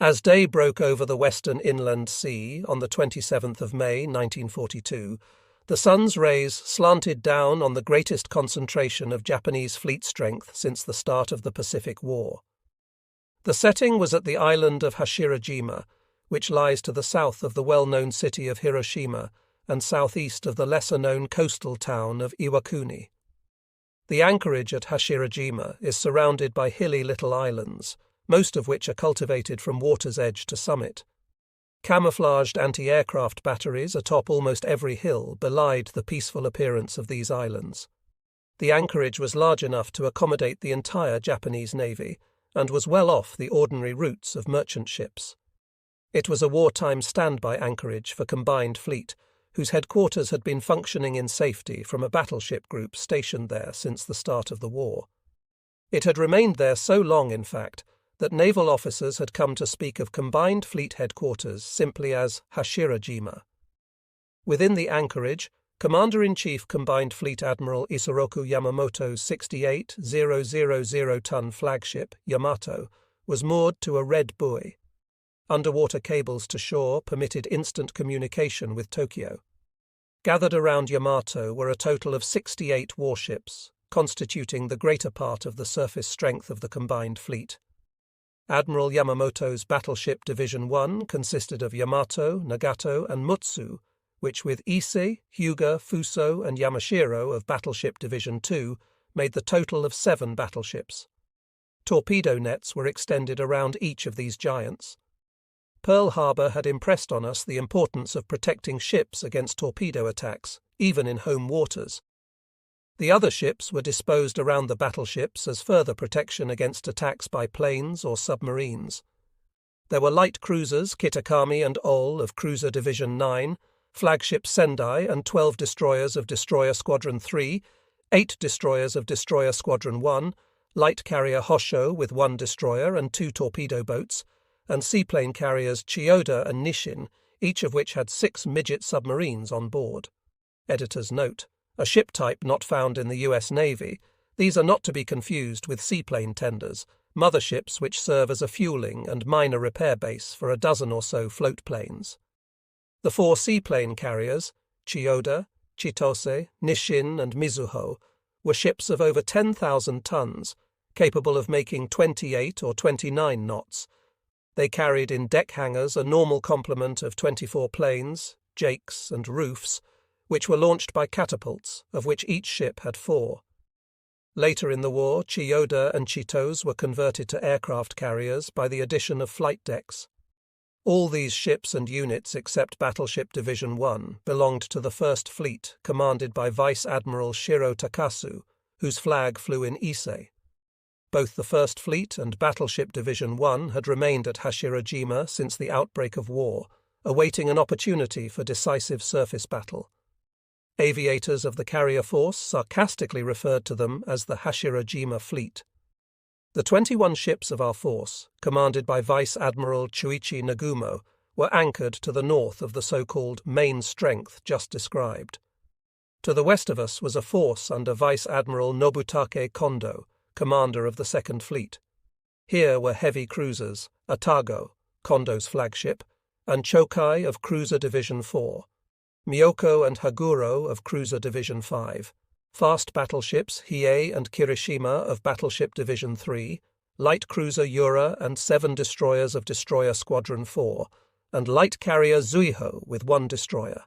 As day broke over the western inland sea on the 27th of May 1942, the sun's rays slanted down on the greatest concentration of Japanese fleet strength since the start of the Pacific War. The setting was at the island of Hashirajima, which lies to the south of the well-known city of Hiroshima and southeast of the lesser-known coastal town of Iwakuni. The anchorage at Hashirajima is surrounded by hilly little islands, most of which are cultivated from water's edge to summit. Camouflaged anti-aircraft batteries atop almost every hill belied the peaceful appearance of these islands. The anchorage was large enough to accommodate the entire Japanese Navy and was well off the ordinary routes of merchant ships. It was a wartime standby anchorage for Combined Fleet, whose headquarters had been functioning in safety from a battleship group stationed there since the start of the war. It had remained there so long, in fact, that naval officers had come to speak of Combined Fleet headquarters simply as Hashirajima. Within the anchorage, Commander-in-Chief Combined Fleet Admiral Isoroku Yamamoto's 68,000-ton flagship, Yamato, was moored to a red buoy. Underwater cables to shore permitted instant communication with Tokyo. Gathered around Yamato were a total of 68 warships, constituting the greater part of the surface strength of the Combined Fleet. Admiral Yamamoto's Battleship Division 1 consisted of Yamato, Nagato, and Mutsu, which with Ise, Hyuga, Fuso, and Yamashiro of Battleship Division 2 made the total of 7 battleships. Torpedo nets were extended around each of these giants. Pearl Harbor had impressed on us the importance of protecting ships against torpedo attacks, even in home waters. The other ships were disposed around the battleships as further protection against attacks by planes or submarines. There were light cruisers Kitakami and Ol of Cruiser Division 9, flagship Sendai and 12 destroyers of Destroyer Squadron 3, 8 destroyers of Destroyer Squadron 1, light carrier Hosho with 1 destroyer and 2 torpedo boats, and seaplane carriers Chiyoda and Nishin, each of which had 6 midget submarines on board. Editor's note: a ship type not found in the U.S. Navy, these are not to be confused with seaplane tenders, motherships which serve as a fueling and minor repair base for a dozen or so float planes. The 4 seaplane carriers, Chiyoda, Chitose, Nishin, and Mizuho, were ships of over 10,000 tons, capable of making 28 or 29 knots. They carried in deck hangars a normal complement of 24 planes, jakes, and roofs, which were launched by catapults, of which each ship had 4. Later in the war, Chiyoda and Chitose were converted to aircraft carriers by the addition of flight decks. All these ships and units except Battleship Division 1 belonged to the First Fleet, commanded by Vice Admiral Shiro Takasu, whose flag flew in Ise. Both the First Fleet and Battleship Division 1 had remained at Hashirajima since the outbreak of war, awaiting an opportunity for decisive surface battle. Aviators of the carrier force sarcastically referred to them as the Hashirajima Fleet. The 21 ships of our force, commanded by Vice Admiral Chuichi Nagumo, were anchored to the north of the so-called main strength just described. To the west of us was a force under Vice Admiral Nobutake Kondo, commander of the Second Fleet. Here were heavy cruisers, Atago, Kondo's flagship, and Chokai of Cruiser Division 4. Myoko and Haguro of Cruiser Division 5, fast battleships Hiei and Kirishima of Battleship Division 3, light cruiser Yura and 7 destroyers of Destroyer Squadron 4, and light carrier Zuiho with 1 destroyer.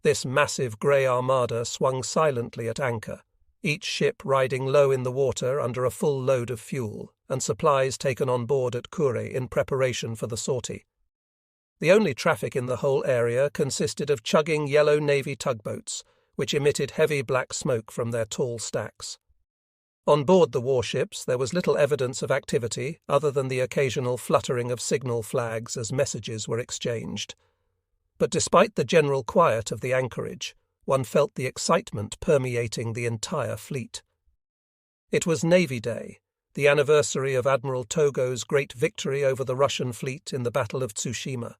This massive grey armada swung silently at anchor, each ship riding low in the water under a full load of fuel, and supplies taken on board at Kure in preparation for the sortie. The only traffic in the whole area consisted of chugging yellow Navy tugboats, which emitted heavy black smoke from their tall stacks. On board the warships there was little evidence of activity other than the occasional fluttering of signal flags as messages were exchanged. But despite the general quiet of the anchorage, one felt the excitement permeating the entire fleet. It was Navy Day, the anniversary of Admiral Togo's great victory over the Russian fleet in the Battle of Tsushima.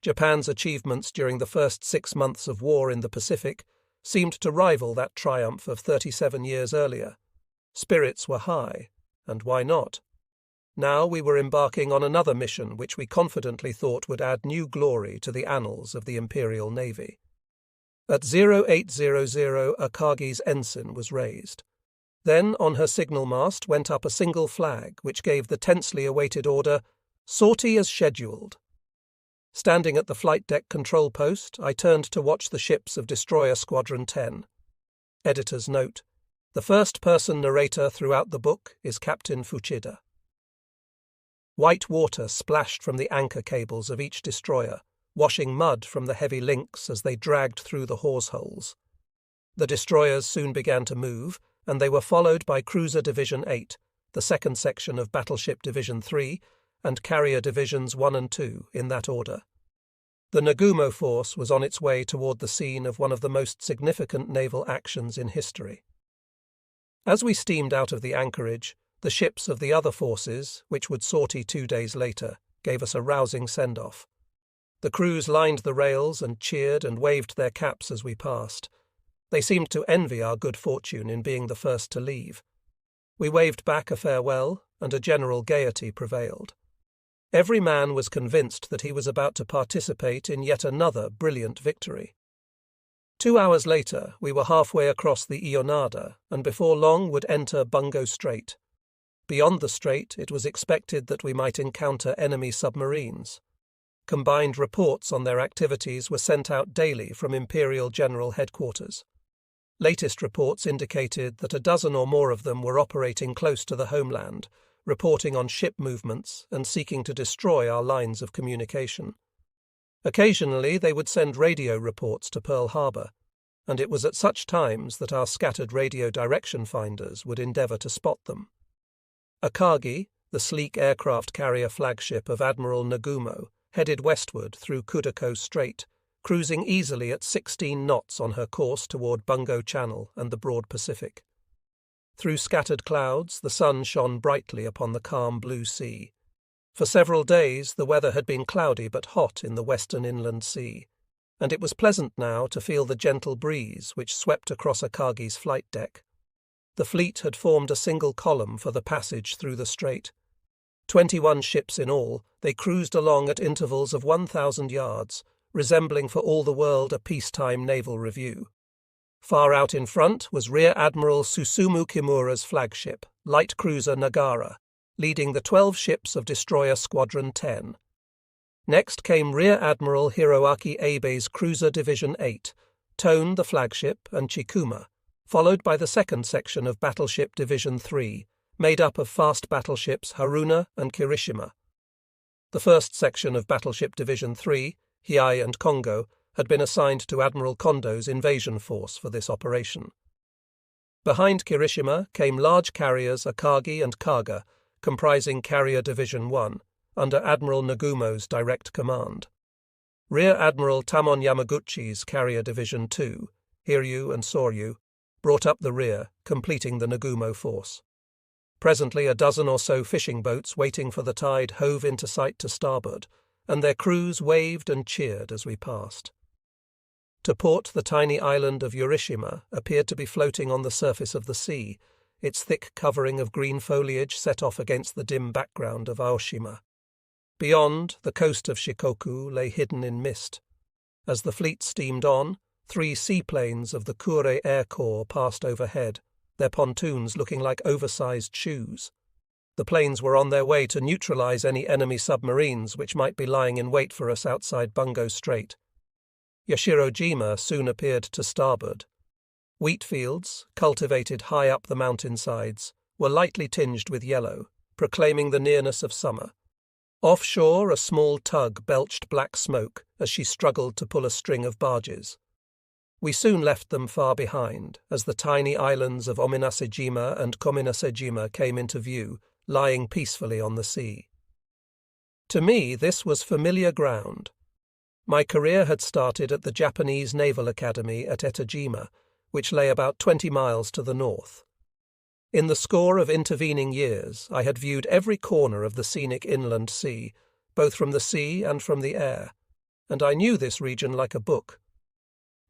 Japan's achievements during the first 6 months of war in the Pacific seemed to rival that triumph of 37 years earlier. Spirits were high, and why not? Now we were embarking on another mission which we confidently thought would add new glory to the annals of the Imperial Navy. At 0800 Akagi's ensign was raised. Then on her signal mast went up a single flag which gave the tensely awaited order, "Sortie as scheduled." Standing at the flight deck control post, I turned to watch the ships of Destroyer Squadron 10. Editor's note: the first-person narrator throughout the book is Captain Fuchida. White water splashed from the anchor cables of each destroyer, washing mud from the heavy links as they dragged through the hawse holes. The destroyers soon began to move, and they were followed by Cruiser Division 8, the second section of Battleship Division 3, and Carrier Divisions 1 and 2, in that order. The Nagumo force was on its way toward the scene of one of the most significant naval actions in history. As we steamed out of the anchorage, the ships of the other forces, which would sortie 2 days later, gave us a rousing send-off. The crews lined the rails and cheered and waved their caps as we passed. They seemed to envy our good fortune in being the first to leave. We waved back a farewell, and a general gaiety prevailed. Every man was convinced that he was about to participate in yet another brilliant victory. 2 hours later, we were halfway across the Ionada, and before long would enter Bungo Strait. Beyond the strait, it was expected that we might encounter enemy submarines. Combined reports on their activities were sent out daily from Imperial General Headquarters. Latest reports indicated that a dozen or more of them were operating close to the homeland, reporting on ship movements and seeking to destroy our lines of communication. Occasionally they would send radio reports to Pearl Harbor, and it was at such times that our scattered radio direction finders would endeavor to spot them. Akagi, the sleek aircraft carrier flagship of Admiral Nagumo, headed westward through Kudako Strait, cruising easily at 16 knots on her course toward Bungo Channel and the broad Pacific. Through scattered clouds, the sun shone brightly upon the calm blue sea. For several days the weather had been cloudy but hot in the western inland sea, and it was pleasant now to feel the gentle breeze which swept across Akagi's flight deck. The fleet had formed a single column for the passage through the strait. 21 ships in all, they cruised along at intervals of 1,000 yards, resembling for all the world a peacetime naval review. Far out in front was Rear Admiral Susumu Kimura's flagship, light cruiser Nagara, leading the 12 ships of Destroyer Squadron 10. Next came Rear Admiral Hiroaki Abe's Cruiser Division 8, Tone the flagship, and Chikuma, followed by the second section of Battleship Division 3, made up of fast battleships Haruna and Kirishima. The first section of Battleship Division 3, Hiei and Kongo, had been assigned to Admiral Kondo's invasion force for this operation. Behind Kirishima came large carriers Akagi and Kaga, comprising Carrier Division 1, under Admiral Nagumo's direct command. Rear Admiral Tamon Yamaguchi's Carrier Division 2, Hiryu and Soryu, brought up the rear, completing the Nagumo force. Presently a dozen or so fishing boats waiting for the tide hove into sight to starboard, and their crews waved and cheered as we passed. To port, the tiny island of Urishima appeared to be floating on the surface of the sea, its thick covering of green foliage set off against the dim background of Aoshima. Beyond, the coast of Shikoku lay hidden in mist. As the fleet steamed on, 3 seaplanes of the Kure Air Corps passed overhead, their pontoons looking like oversized shoes. The planes were on their way to neutralize any enemy submarines which might be lying in wait for us outside Bungo Strait. Yashirojima soon appeared to starboard. Wheat fields, cultivated high up the mountainsides, were lightly tinged with yellow, proclaiming the nearness of summer. Offshore, a small tug belched black smoke as she struggled to pull a string of barges. We soon left them far behind, as the tiny islands of Ominasejima and Kominasejima came into view, lying peacefully on the sea. To me, this was familiar ground. My career had started at the Japanese Naval Academy at Etajima, which lay about 20 miles to the north. In the score of intervening years, I had viewed every corner of the scenic inland sea, both from the sea and from the air, and I knew this region like a book.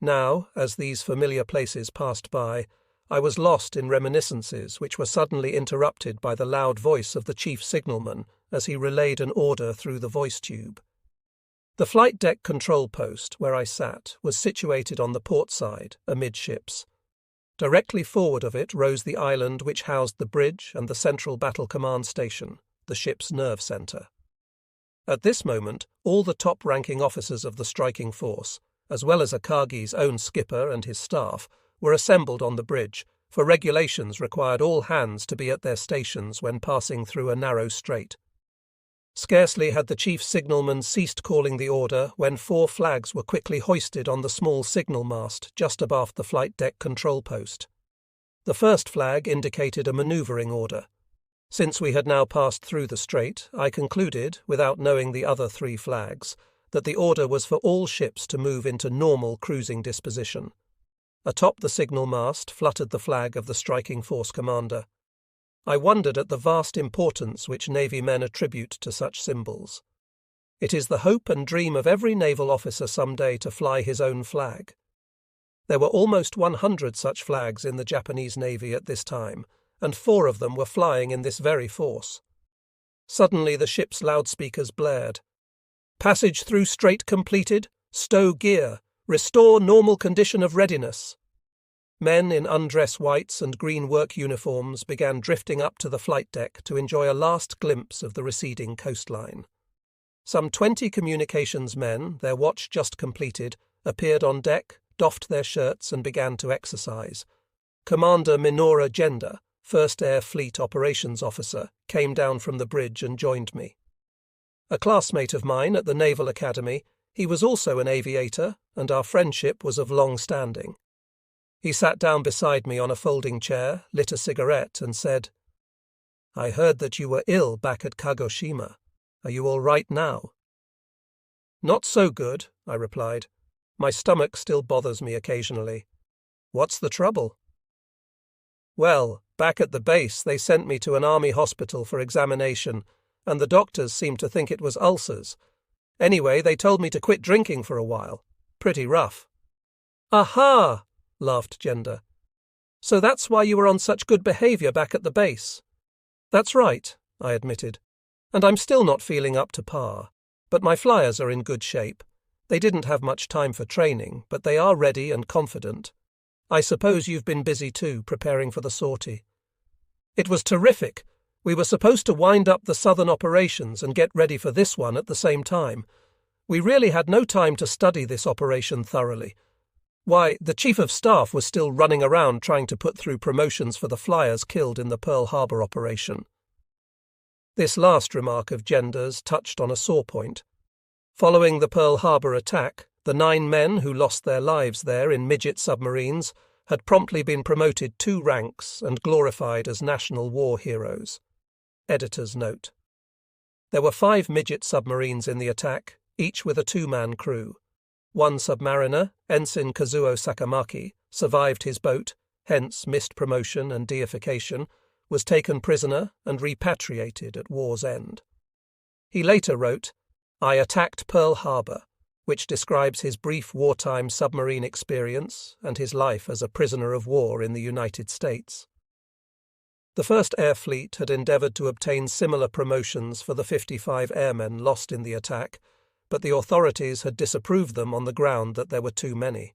Now, as these familiar places passed by, I was lost in reminiscences which were suddenly interrupted by the loud voice of the chief signalman as he relayed an order through the voice tube. The flight deck control post, where I sat, was situated on the port side, amidships. Directly forward of it rose the island which housed the bridge and the central battle command station, the ship's nerve centre. At this moment, all the top-ranking officers of the striking force, as well as Akagi's own skipper and his staff, were assembled on the bridge, for regulations required all hands to be at their stations when passing through a narrow strait. Scarcely had the chief signalman ceased calling the order when 4 flags were quickly hoisted on the small signal mast just abaft the flight deck control post. The first flag indicated a manoeuvring order. Since we had now passed through the strait, I concluded, without knowing the other 3 flags, that the order was for all ships to move into normal cruising disposition. Atop the signal mast fluttered the flag of the striking force commander. I wondered at the vast importance which Navy men attribute to such symbols. It is the hope and dream of every naval officer some day to fly his own flag. There were almost 100 such flags in the Japanese Navy at this time, and 4 of them were flying in this very force. Suddenly the ship's loudspeakers blared. "Passage through strait completed. Stow gear. Restore normal condition of readiness." Men in undress whites and green work uniforms began drifting up to the flight deck to enjoy a last glimpse of the receding coastline. Some 20 communications men, their watch just completed, appeared on deck, doffed their shirts and began to exercise. Commander Minoru Genda, 1st Air Fleet Operations Officer, came down from the bridge and joined me. A classmate of mine at the Naval Academy, he was also an aviator, and our friendship was of long standing. He sat down beside me on a folding chair, lit a cigarette, and said, "I heard that you were ill back at Kagoshima. Are you all right now?" "Not so good," I replied. "My stomach still bothers me occasionally." "What's the trouble?" "Well, back at the base they sent me to an army hospital for examination, and the doctors seemed to think it was ulcers. Anyway, they told me to quit drinking for a while. Pretty rough." "Aha!" laughed Genda. "So that's why you were on such good behaviour back at the base." "That's right," I admitted. "And I'm still not feeling up to par. But my flyers are in good shape. They didn't have much time for training, but they are ready and confident. I suppose you've been busy too, preparing for the sortie." "It was terrific. We were supposed to wind up the southern operations and get ready for this one at the same time. We really had no time to study this operation thoroughly. Why, the Chief of Staff was still running around trying to put through promotions for the flyers killed in the Pearl Harbor operation." This last remark of Genda's touched on a sore point. Following the Pearl Harbor attack, the 9 men who lost their lives there in midget submarines had promptly been promoted 2 ranks and glorified as national war heroes. Editor's note. There were 5 midget submarines in the attack, each with a 2-man crew. One submariner, Ensign Kazuo Sakamaki, survived his boat, hence missed promotion and deification, was taken prisoner and repatriated at war's end. He later wrote, "I attacked Pearl Harbor," which describes his brief wartime submarine experience and his life as a prisoner of war in the United States. The 1st Air Fleet had endeavoured to obtain similar promotions for the 55 airmen lost in the attack, but the authorities had disapproved them on the ground that there were too many.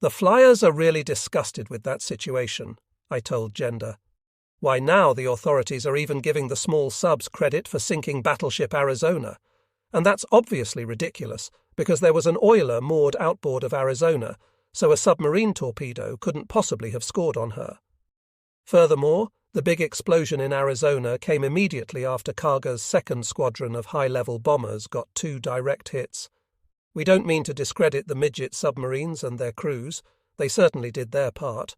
"The flyers are really disgusted with that situation," I told Genda. "Why, now the authorities are even giving the small subs credit for sinking battleship Arizona. And that's obviously ridiculous, because there was an oiler moored outboard of Arizona, so a submarine torpedo couldn't possibly have scored on her. Furthermore, the big explosion in Arizona came immediately after Kaga's 2nd Squadron of high-level bombers got 2 direct hits. We don't mean to discredit the midget submarines and their crews. They certainly did their part.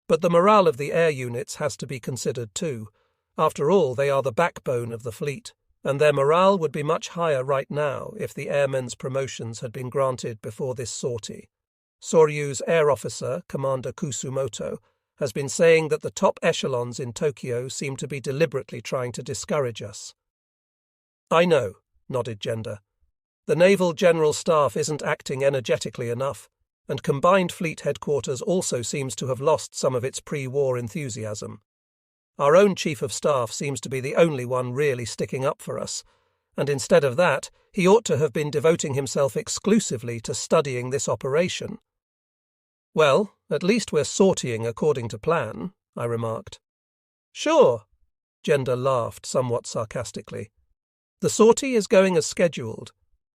But the morale of the air units has to be considered too. After all, they are the backbone of the fleet, and their morale would be much higher right now if the airmen's promotions had been granted before this sortie. Soryu's air officer, Commander Kusumoto, has been saying that the top echelons in Tokyo seem to be deliberately trying to discourage us." "I know," nodded Genda. "The Naval General Staff isn't acting energetically enough, and Combined Fleet Headquarters also seems to have lost some of its pre-war enthusiasm. Our own Chief of Staff seems to be the only one really sticking up for us, and instead of that, he ought to have been devoting himself exclusively to studying this operation. "Well, at least we're sortying according to plan," I remarked. "Sure," Gender laughed somewhat sarcastically. "The sortie is going as scheduled.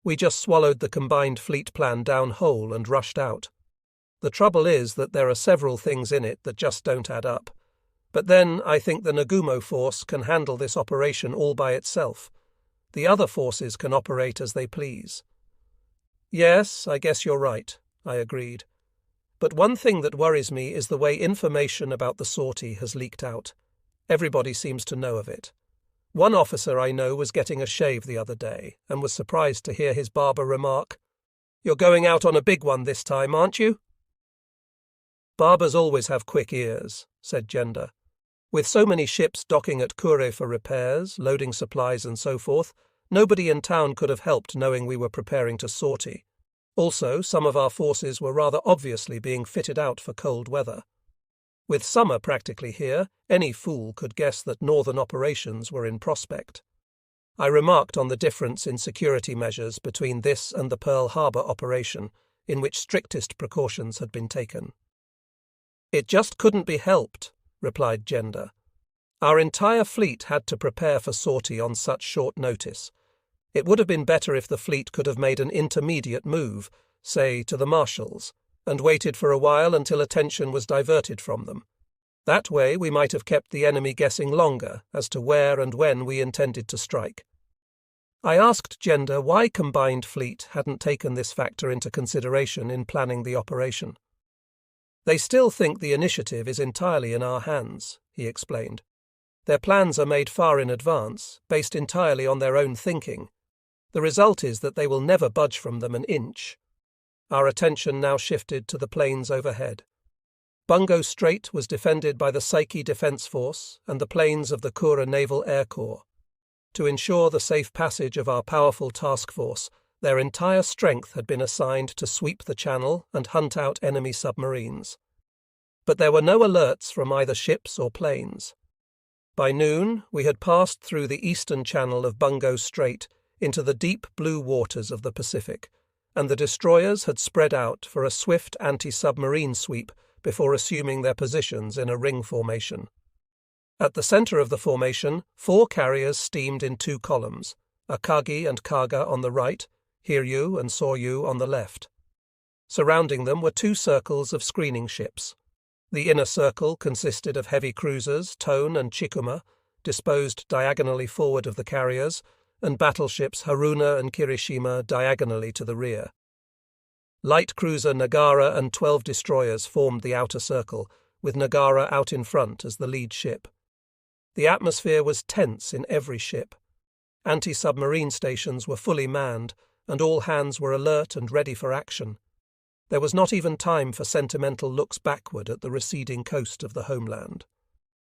We just swallowed the Combined Fleet plan down whole and rushed out. The trouble is that there are several things in it that just don't add up. But then I think the Nagumo force can handle this operation all by itself. The other forces can operate as they please." "Yes, I guess you're right," I agreed. "But one thing that worries me is the way information about the sortie has leaked out. Everybody seems to know of it. One officer I know was getting a shave the other day and was surprised to hear his barber remark, 'You're going out on a big one this time, aren't you?' Barbers always have quick ears," said Gender. "With so many ships docking at Kure for repairs, loading supplies and so forth, nobody in town could have helped knowing we were preparing to sortie. Also, some of our forces were rather obviously being fitted out for cold weather. With summer practically here, any fool could guess that northern operations were in prospect." I remarked on the difference in security measures between this and the Pearl Harbor operation, in which strictest precautions had been taken. "It just couldn't be helped," replied Gender. "Our entire fleet had to prepare for sortie on such short notice. It would have been better if the fleet could have made an intermediate move, say to the Marshalls, and waited for a while until attention was diverted from them. That way we might have kept the enemy guessing longer as to where and when we intended to strike." I asked Gender why Combined Fleet hadn't taken this factor into consideration in planning the operation. "They still think the initiative is entirely in our hands," he explained. "Their plans are made far in advance, based entirely on their own thinking. The result is that they will never budge from them an inch." Our attention now shifted to the plains overhead. Bungo Strait was defended by the Saiki Defense Force and the planes of the Kura Naval Air Corps. To ensure the safe passage of our powerful task force, their entire strength had been assigned to sweep the channel and hunt out enemy submarines. But there were no alerts from either ships or planes. By noon, we had passed through the eastern channel of Bungo Strait into the deep blue waters of the Pacific, and the destroyers had spread out for a swift anti-submarine sweep before assuming their positions in a ring formation. At the center of the formation, 4 carriers steamed in 2 columns, Akagi and Kaga on the right, Hiryu and Soryu on the left. Surrounding them were 2 circles of screening ships. The inner circle consisted of heavy cruisers, Tone and Chikuma, disposed diagonally forward of the carriers, and battleships Haruna and Kirishima diagonally to the rear. Light cruiser Nagara and 12 destroyers formed the outer circle, with Nagara out in front as the lead ship. The atmosphere was tense in every ship. Anti-submarine stations were fully manned, and all hands were alert and ready for action. There was not even time for sentimental looks backward at the receding coast of the homeland.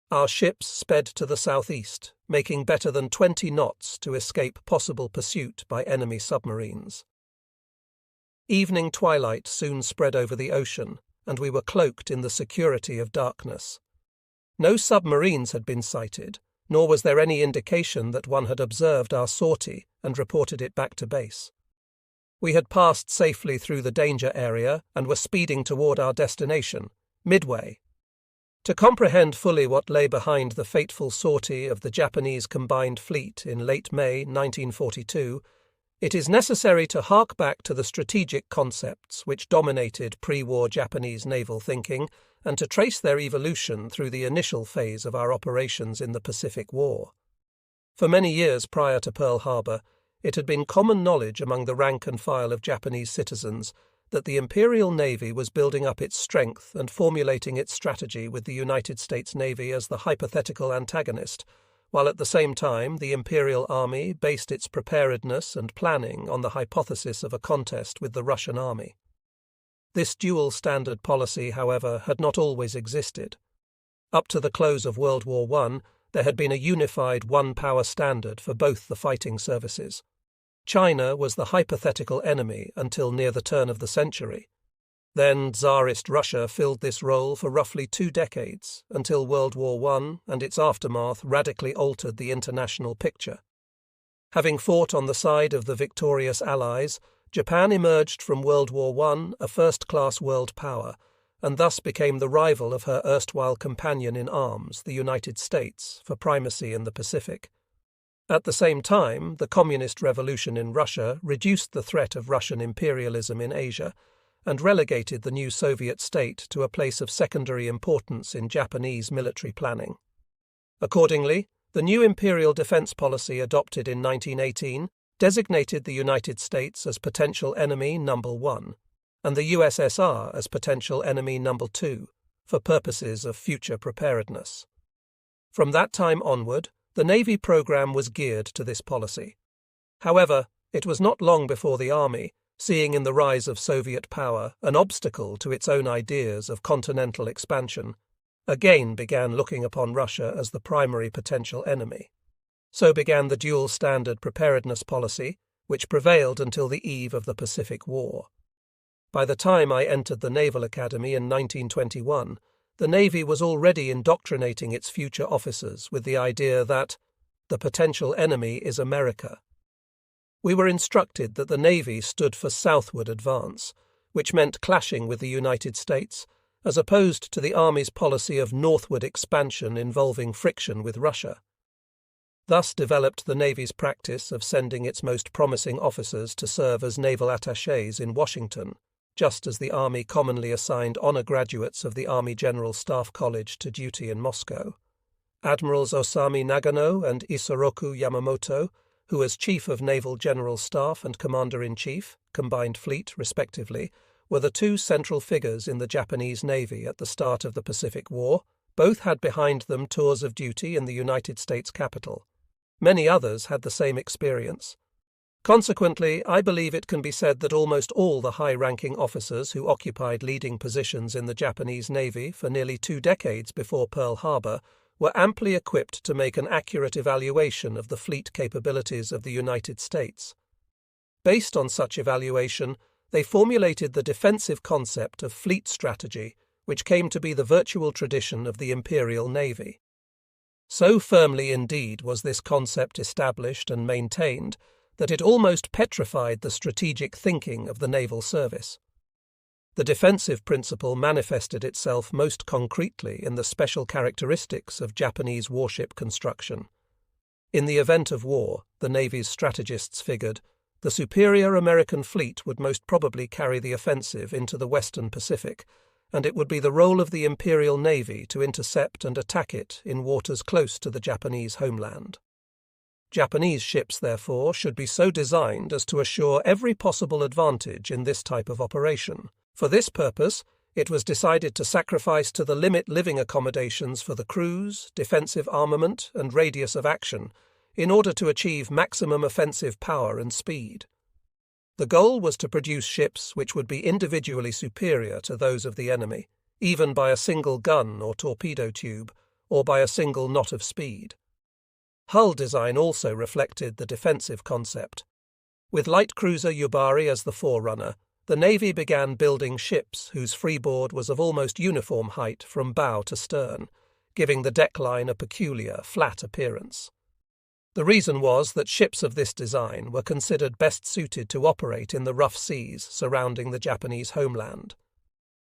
Our ships sped to the southeast, making better than 20 knots to escape possible pursuit by enemy submarines. Evening twilight soon spread over the ocean, and we were cloaked in the security of darkness. No submarines had been sighted, nor was there any indication that one had observed our sortie and reported it back to base. We had passed safely through the danger area and were speeding toward our destination, Midway. To comprehend fully what lay behind the fateful sortie of the Japanese Combined Fleet in late May 1942, it is necessary to hark back to the strategic concepts which dominated pre-war Japanese naval thinking and to trace their evolution through the initial phase of our operations in the Pacific War. For many years prior to Pearl Harbor, it had been common knowledge among the rank and file of Japanese citizens that the Imperial Navy was building up its strength and formulating its strategy with the United States Navy as the hypothetical antagonist, while at the same time the Imperial Army based its preparedness and planning on the hypothesis of a contest with the Russian Army. This dual-standard policy, however, had not always existed. Up to the close of World War I, there had been a unified one-power standard for both the fighting services. China was the hypothetical enemy until near the turn of the century. Then Tsarist Russia filled this role for roughly 2 decades, until World War I and its aftermath radically altered the international picture. Having fought on the side of the victorious Allies, Japan emerged from World War I a first-class world power, and thus became the rival of her erstwhile companion in arms, the United States, for primacy in the Pacific. At the same time, the Communist Revolution in Russia reduced the threat of Russian imperialism in Asia, and relegated the new Soviet state to a place of secondary importance in Japanese military planning. Accordingly, the new imperial defense policy adopted in 1918 designated the United States as potential enemy number 1 and the USSR as potential enemy number 2 for purposes of future preparedness. From that time onward, the Navy program was geared to this policy. However, it was not long before the Army, seeing in the rise of Soviet power an obstacle to its own ideas of continental expansion, again began looking upon Russia as the primary potential enemy. So began the dual-standard preparedness policy, which prevailed until the eve of the Pacific War. By the time I entered the Naval Academy in 1921, the Navy was already indoctrinating its future officers with the idea that the potential enemy is America. We were instructed that the Navy stood for southward advance, which meant clashing with the United States, as opposed to the Army's policy of northward expansion involving friction with Russia. Thus developed the Navy's practice of sending its most promising officers to serve as naval attachés in Washington, just as the Army commonly assigned honor graduates of the Army General Staff College to duty in Moscow. Admirals Osami Nagano and Isoroku Yamamoto, who as Chief of Naval General Staff and Commander-in-Chief, Combined Fleet, respectively, were the 2 central figures in the Japanese Navy at the start of the Pacific War. Both had behind them tours of duty in the United States capital. Many others had the same experience. Consequently, I believe it can be said that almost all the high-ranking officers who occupied leading positions in the Japanese Navy for nearly 2 decades before Pearl Harbor were amply equipped to make an accurate evaluation of the fleet capabilities of the United States. Based on such evaluation, they formulated the defensive concept of fleet strategy, which came to be the virtual tradition of the Imperial Navy. So firmly indeed was this concept established and maintained that it almost petrified the strategic thinking of the naval service. The defensive principle manifested itself most concretely in the special characteristics of Japanese warship construction. In the event of war, the Navy's strategists figured, the superior American fleet would most probably carry the offensive into the Western Pacific, and it would be the role of the Imperial Navy to intercept and attack it in waters close to the Japanese homeland. Japanese ships, therefore, should be so designed as to assure every possible advantage in this type of operation. For this purpose, it was decided to sacrifice to the limit living accommodations for the crews, defensive armament, and radius of action, in order to achieve maximum offensive power and speed. The goal was to produce ships which would be individually superior to those of the enemy, even by a single gun or torpedo tube, or by a single knot of speed. Hull design also reflected the defensive concept. With light cruiser Yubari as the forerunner, the Navy began building ships whose freeboard was of almost uniform height from bow to stern, giving the deckline a peculiar, flat appearance. The reason was that ships of this design were considered best suited to operate in the rough seas surrounding the Japanese homeland.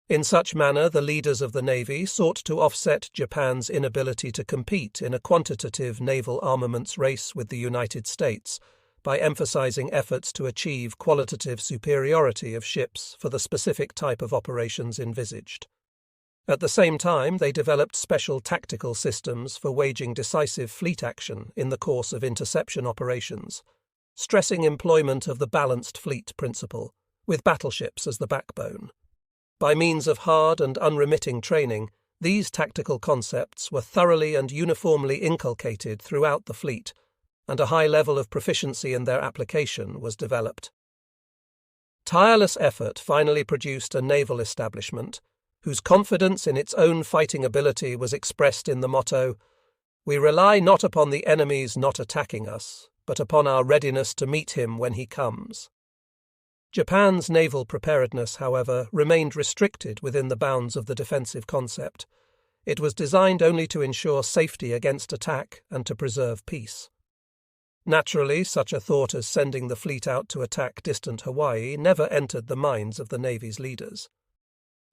In such manner, the leaders of the Navy sought to offset Japan's inability to compete in a quantitative naval armaments race with the United States by emphasizing efforts to achieve qualitative superiority of ships for the specific type of operations envisaged. At the same time, they developed special tactical systems for waging decisive fleet action in the course of interception operations, stressing employment of the balanced fleet principle, with battleships as the backbone. By means of hard and unremitting training, these tactical concepts were thoroughly and uniformly inculcated throughout the fleet, and a high level of proficiency in their application was developed. Tireless effort finally produced a naval establishment whose confidence in its own fighting ability was expressed in the motto, "We rely not upon the enemy's not attacking us, but upon our readiness to meet him when he comes." Japan's naval preparedness, however, remained restricted within the bounds of the defensive concept. It was designed only to ensure safety against attack and to preserve peace. Naturally, such a thought as sending the fleet out to attack distant Hawaii never entered the minds of the Navy's leaders.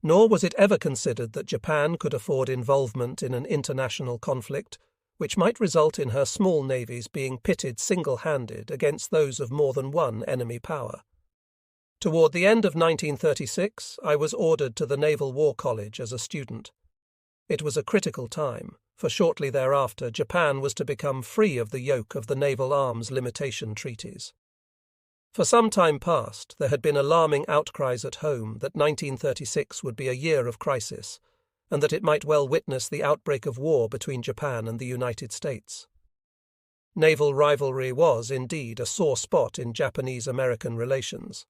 Nor was it ever considered that Japan could afford involvement in an international conflict, which might result in her small navies being pitted single-handed against those of more than one enemy power. Toward the end of 1936, I was ordered to the Naval War College as a student. It was a critical time, for shortly thereafter Japan was to become free of the yoke of the naval arms limitation treaties. For some time past, there had been alarming outcries at home that 1936 would be a year of crisis, and that it might well witness the outbreak of war between Japan and the United States. Naval rivalry was, indeed, a sore spot in Japanese-American relations.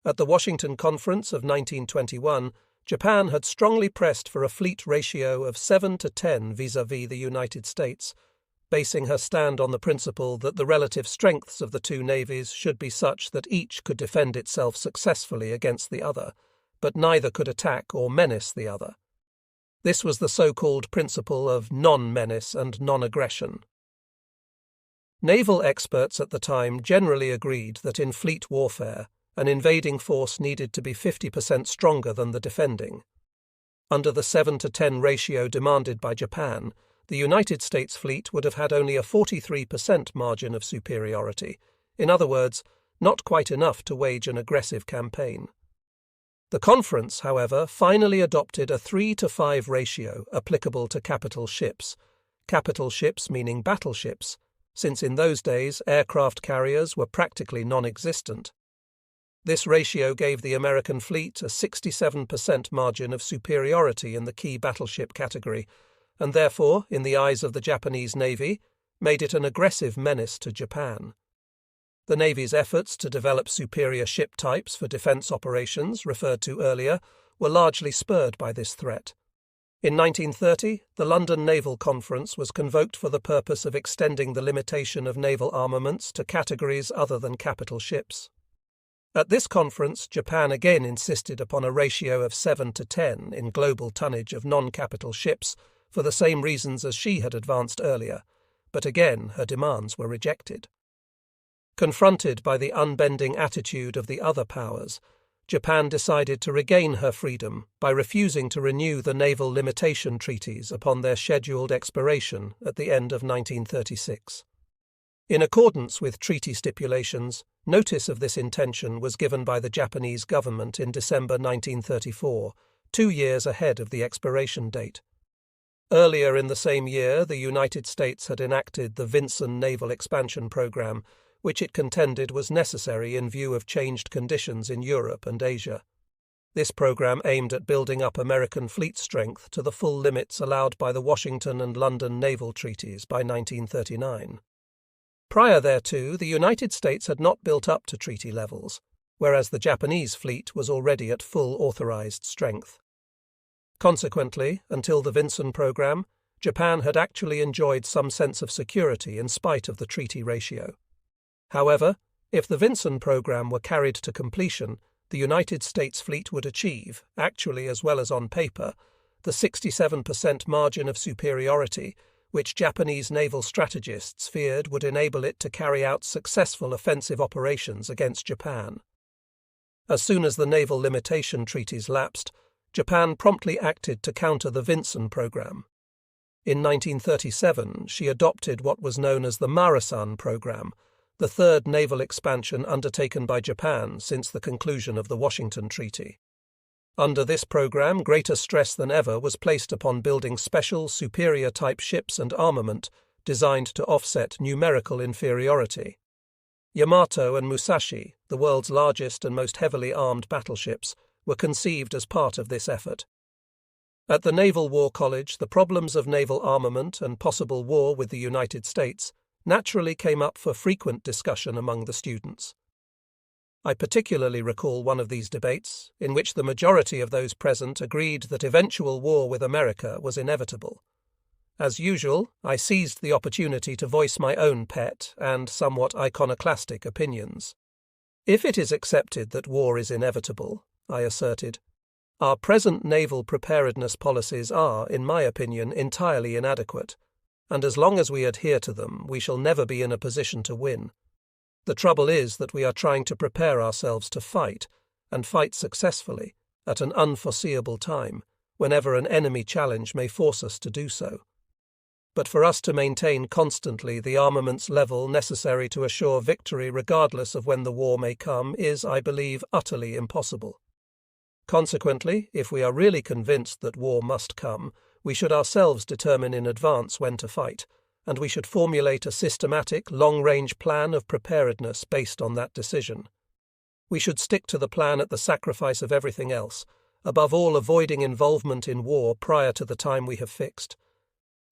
At the Washington Conference of 1921, Japan had strongly pressed for a fleet ratio of 7-10 vis-à-vis the United States, basing her stand on the principle that the relative strengths of the two navies should be such that each could defend itself successfully against the other, but neither could attack or menace the other. This was the so-called principle of non-menace and non-aggression. Naval experts at the time generally agreed that in fleet warfare, an invading force needed to be 50% stronger than the defending. Under the 7-10 ratio demanded by Japan, the United States fleet would have had only a 43% margin of superiority, in other words, not quite enough to wage an aggressive campaign. The conference, however, finally adopted a 3-5 ratio applicable to capital ships meaning battleships, since in those days aircraft carriers were practically non-existent. This ratio gave the American fleet a 67% margin of superiority in the key battleship category, and therefore, in the eyes of the Japanese Navy, made it an aggressive menace to Japan. The Navy's efforts to develop superior ship types for defense operations, referred to earlier, were largely spurred by this threat. In 1930, the London Naval Conference was convoked for the purpose of extending the limitation of naval armaments to categories other than capital ships. At this conference, Japan again insisted upon a ratio of 7-10 in global tonnage of non-capital ships for the same reasons as she had advanced earlier, but again her demands were rejected. Confronted by the unbending attitude of the other powers, Japan decided to regain her freedom by refusing to renew the naval limitation treaties upon their scheduled expiration at the end of 1936. In accordance with treaty stipulations, notice of this intention was given by the Japanese government in December 1934, 2 years ahead of the expiration date. Earlier in the same year, the United States had enacted the Vinson Naval Expansion Program, which it contended was necessary in view of changed conditions in Europe and Asia. This program aimed at building up American fleet strength to the full limits allowed by the Washington and London naval treaties by 1939. Prior thereto, the United States had not built up to treaty levels, whereas the Japanese fleet was already at full authorized strength. Consequently, until the Vinson program, Japan had actually enjoyed some sense of security in spite of the treaty ratio. However, if the Vinson program were carried to completion, the United States fleet would achieve, actually as well as on paper, the 67% margin of superiority which Japanese naval strategists feared would enable it to carry out successful offensive operations against Japan. As soon as the naval limitation treaties lapsed, Japan promptly acted to counter the Vinson program. In 1937, she adopted what was known as the Marasan program, the third naval expansion undertaken by Japan since the conclusion of the Washington Treaty. Under this program, greater stress than ever was placed upon building special, superior-type ships and armament designed to offset numerical inferiority. Yamato and Musashi, the world's largest and most heavily armed battleships, were conceived as part of this effort. At the Naval War College, the problems of naval armament and possible war with the United States naturally came up for frequent discussion among the students. I particularly recall one of these debates, in which the majority of those present agreed that eventual war with America was inevitable. As usual, I seized the opportunity to voice my own pet and somewhat iconoclastic opinions. If it is accepted that war is inevitable, I asserted, our present naval preparedness policies are, in my opinion, entirely inadequate, and as long as we adhere to them, we shall never be in a position to win. The trouble is that we are trying to prepare ourselves to fight, and fight successfully, at an unforeseeable time, whenever an enemy challenge may force us to do so. But for us to maintain constantly the armaments level necessary to assure victory regardless of when the war may come is, I believe, utterly impossible. Consequently, if we are really convinced that war must come, we should ourselves determine in advance when to fight, and we should formulate a systematic, long-range plan of preparedness based on that decision. We should stick to the plan at the sacrifice of everything else, above all avoiding involvement in war prior to the time we have fixed.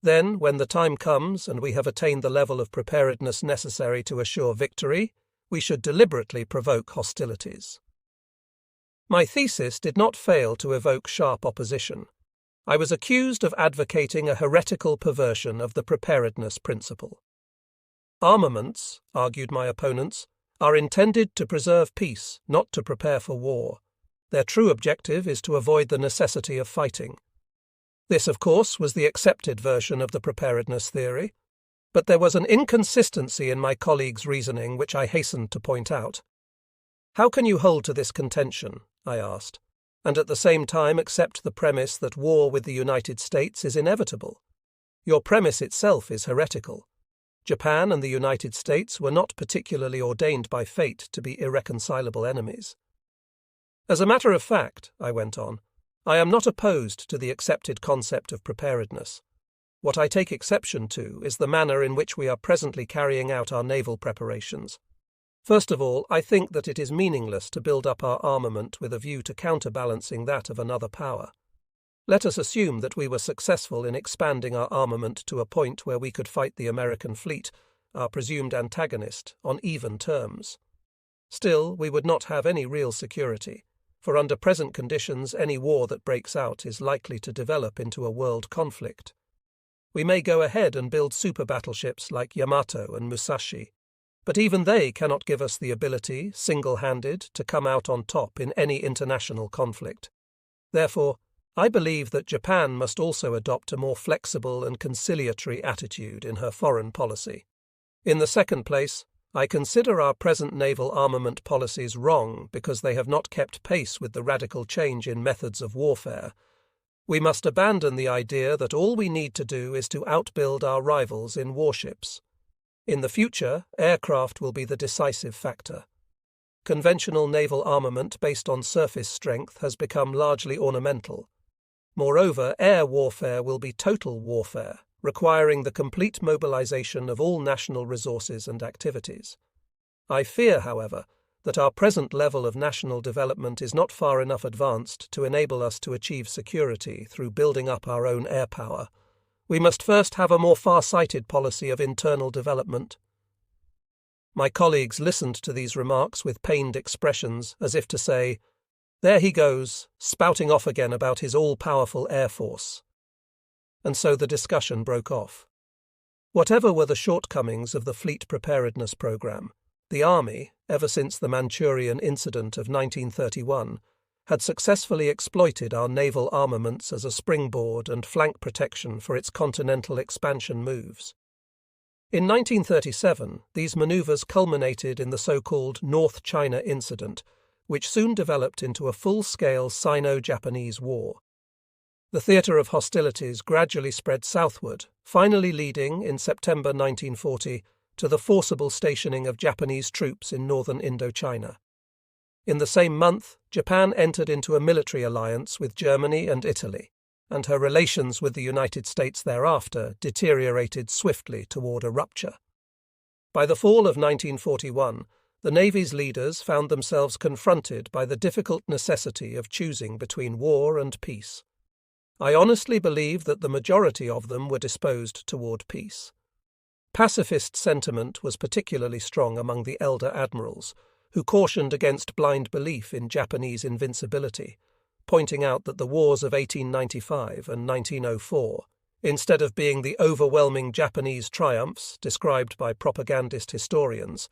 Then, when the time comes and we have attained the level of preparedness necessary to assure victory, we should deliberately provoke hostilities. My thesis did not fail to evoke sharp opposition. I was accused of advocating a heretical perversion of the preparedness principle. Armaments, argued my opponents, are intended to preserve peace, not to prepare for war. Their true objective is to avoid the necessity of fighting. This, of course, was the accepted version of the preparedness theory, but there was an inconsistency in my colleague's reasoning which I hastened to point out. How can you hold to this contention, I asked, and at the same time accept the premise that war with the United States is inevitable? Your premise itself is heretical. Japan and the United States were not particularly ordained by fate to be irreconcilable enemies. As a matter of fact, I went on, I am not opposed to the accepted concept of preparedness. What I take exception to is the manner in which we are presently carrying out our naval preparations. First of all, I think that it is meaningless to build up our armament with a view to counterbalancing that of another power. Let us assume that we were successful in expanding our armament to a point where we could fight the American fleet, our presumed antagonist, on even terms. Still, we would not have any real security, for under present conditions any war that breaks out is likely to develop into a world conflict. We may go ahead and build super battleships like Yamato and Musashi, but even they cannot give us the ability, single-handed, to come out on top in any international conflict. Therefore, I believe that Japan must also adopt a more flexible and conciliatory attitude in her foreign policy. In the second place, I consider our present naval armament policies wrong because they have not kept pace with the radical change in methods of warfare. We must abandon the idea that all we need to do is to outbuild our rivals in warships. In the future, aircraft will be the decisive factor. Conventional naval armament based on surface strength has become largely ornamental. Moreover, air warfare will be total warfare, requiring the complete mobilization of all national resources and activities. I fear, however, that our present level of national development is not far enough advanced to enable us to achieve security through building up our own air power. We must first have a more far-sighted policy of internal development. My colleagues listened to these remarks with pained expressions, as if to say, "There he goes, spouting off again about his all-powerful air force." And so the discussion broke off. Whatever were the shortcomings of the fleet preparedness program, the Army, ever since the Manchurian incident of 1931, had successfully exploited our naval armaments as a springboard and flank protection for its continental expansion moves. In 1937, these maneuvers culminated in the so-called North China Incident, which soon developed into a full-scale Sino-Japanese war. The theatre of hostilities gradually spread southward, finally leading, in September 1940, to the forcible stationing of Japanese troops in northern Indochina. In the same month, Japan entered into a military alliance with Germany and Italy, and her relations with the United States thereafter deteriorated swiftly toward a rupture. By the fall of 1941, the Navy's leaders found themselves confronted by the difficult necessity of choosing between war and peace. I honestly believe that the majority of them were disposed toward peace. Pacifist sentiment was particularly strong among the elder admirals, who cautioned against blind belief in Japanese invincibility, pointing out that the wars of 1895 and 1904, instead of being the overwhelming Japanese triumphs described by propagandist historians,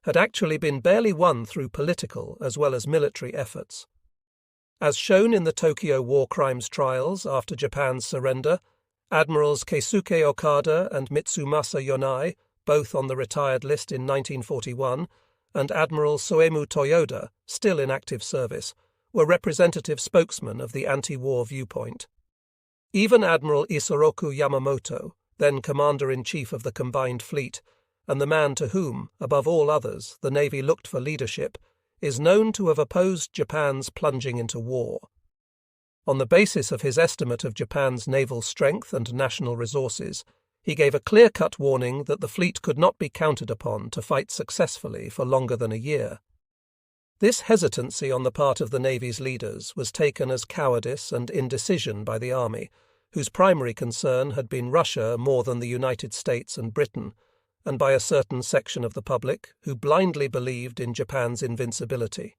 had actually been barely won through political as well as military efforts. As shown in the Tokyo war crimes trials after Japan's surrender, Admirals Keisuke Okada and Mitsumasa Yonai, both on the retired list in 1941, and Admiral Soemu Toyoda, still in active service, were representative spokesmen of the anti-war viewpoint. Even Admiral Isoroku Yamamoto, then Commander-in-Chief of the Combined Fleet, and the man to whom, above all others, the Navy looked for leadership, is known to have opposed Japan's plunging into war. On the basis of his estimate of Japan's naval strength and national resources, he gave a clear-cut warning that the fleet could not be counted upon to fight successfully for longer than a year. This hesitancy on the part of the Navy's leaders was taken as cowardice and indecision by the Army, whose primary concern had been Russia more than the United States and Britain, and by a certain section of the public who blindly believed in Japan's invincibility.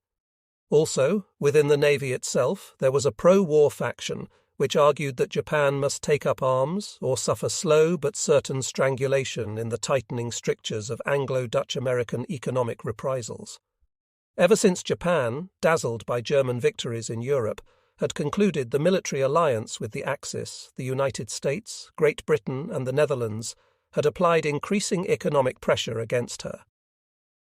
Also, within the Navy itself, there was a pro-war faction which argued that Japan must take up arms or suffer slow but certain strangulation in the tightening strictures of Anglo-Dutch-American economic reprisals. Ever since Japan, dazzled by German victories in Europe, had concluded the military alliance with the Axis, the United States, Great Britain and the Netherlands had applied increasing economic pressure against her.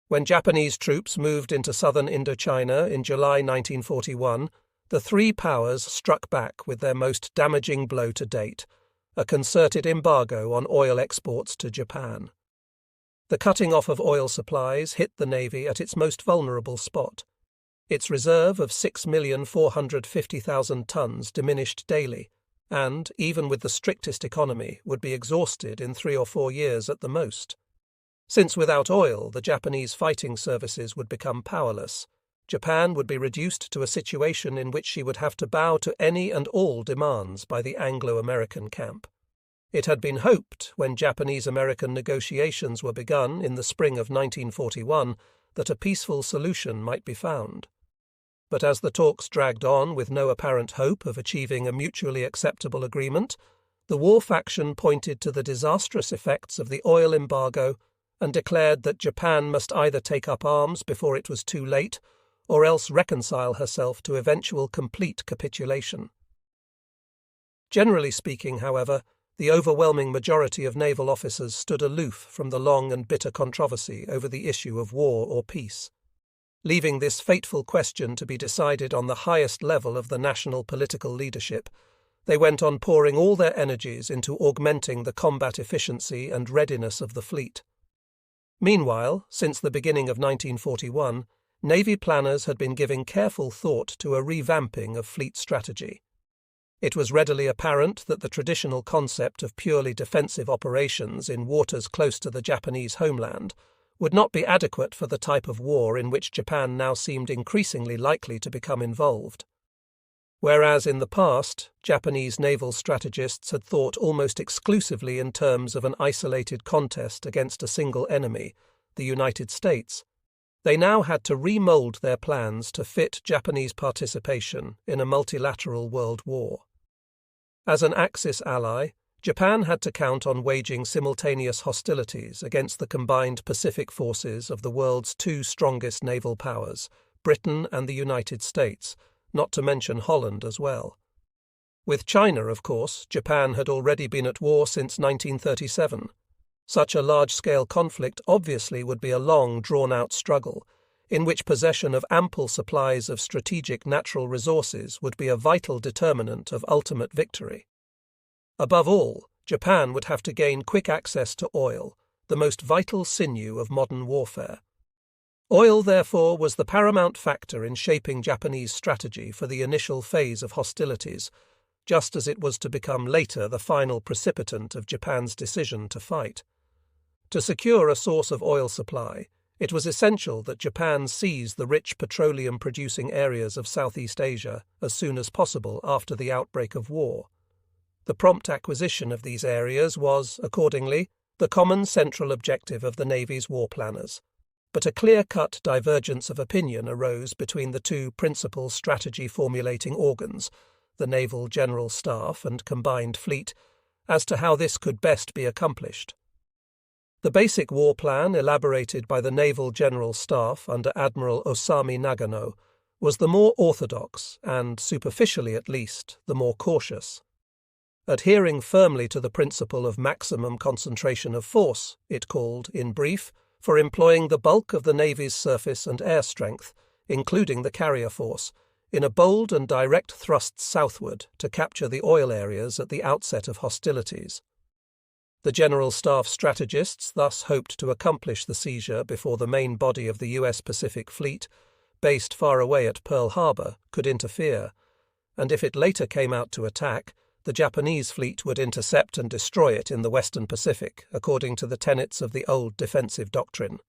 When Japanese troops moved into southern Indochina in July 1941, the three powers struck back with their most damaging blow to date, a concerted embargo on oil exports to Japan. The cutting off of oil supplies hit the Navy at its most vulnerable spot. Its reserve of 6,450,000 tons diminished daily, and, even with the strictest economy, would be exhausted in 3 or 4 years at the most. Since without oil the Japanese fighting services would become powerless, Japan would be reduced to a situation in which she would have to bow to any and all demands by the Anglo-American camp. It had been hoped, when Japanese-American negotiations were begun in the spring of 1941, that a peaceful solution might be found. But as the talks dragged on with no apparent hope of achieving a mutually acceptable agreement, the war faction pointed to the disastrous effects of the oil embargo and declared that Japan must either take up arms before it was too late or else reconcile herself to eventual complete capitulation. Generally speaking, however, the overwhelming majority of naval officers stood aloof from the long and bitter controversy over the issue of war or peace. Leaving this fateful question to be decided on the highest level of the national political leadership, they went on pouring all their energies into augmenting the combat efficiency and readiness of the fleet. Meanwhile, since the beginning of 1941, Navy planners had been giving careful thought to a revamping of fleet strategy. It was readily apparent that the traditional concept of purely defensive operations in waters close to the Japanese homeland would not be adequate for the type of war in which Japan now seemed increasingly likely to become involved. Whereas in the past, Japanese naval strategists had thought almost exclusively in terms of an isolated contest against a single enemy, the United States, they now had to remold their plans to fit Japanese participation in a multilateral world war. As an Axis ally, Japan had to count on waging simultaneous hostilities against the combined Pacific forces of the world's two strongest naval powers, Britain and the United States, not to mention Holland as well. With China, of course, Japan had already been at war since 1937. Such a large-scale conflict obviously would be a long, drawn-out struggle, in which possession of ample supplies of strategic natural resources would be a vital determinant of ultimate victory. Above all, Japan would have to gain quick access to oil, the most vital sinew of modern warfare. Oil, therefore, was the paramount factor in shaping Japanese strategy for the initial phase of hostilities, just as it was to become later the final precipitant of Japan's decision to fight. To secure a source of oil supply, it was essential that Japan seize the rich petroleum-producing areas of Southeast Asia as soon as possible after the outbreak of war. The prompt acquisition of these areas was, accordingly, the common central objective of the Navy's war planners. But a clear-cut divergence of opinion arose between the two principal strategy-formulating organs, the Naval General Staff and Combined Fleet, as to how this could best be accomplished. The basic war plan, elaborated by the Naval General Staff under Admiral Osamu Nagano, was the more orthodox and, superficially at least, the more cautious. Adhering firmly to the principle of maximum concentration of force, it called, in brief, for employing the bulk of the Navy's surface and air strength, including the carrier force, in a bold and direct thrust southward to capture the oil areas at the outset of hostilities. The General Staff strategists thus hoped to accomplish the seizure before the main body of the U.S. Pacific Fleet, based far away at Pearl Harbor, could interfere, and if it later came out to attack, the Japanese fleet would intercept and destroy it in the Western Pacific, according to the tenets of the old defensive doctrine.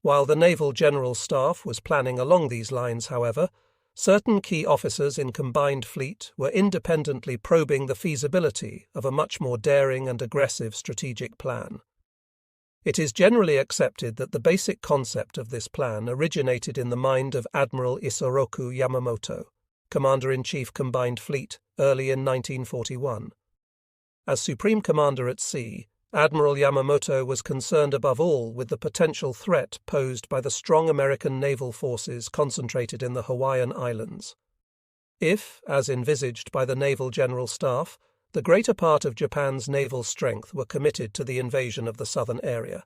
While the Naval General Staff was planning along these lines, however, certain key officers in Combined Fleet were independently probing the feasibility of a much more daring and aggressive strategic plan. It is generally accepted that the basic concept of this plan originated in the mind of Admiral Isoroku Yamamoto, Commander-in-Chief Combined Fleet, early in 1941. As Supreme Commander at sea, Admiral Yamamoto was concerned above all with the potential threat posed by the strong American naval forces concentrated in the Hawaiian Islands. If, as envisaged by the Naval General Staff, the greater part of Japan's naval strength were committed to the invasion of the southern area,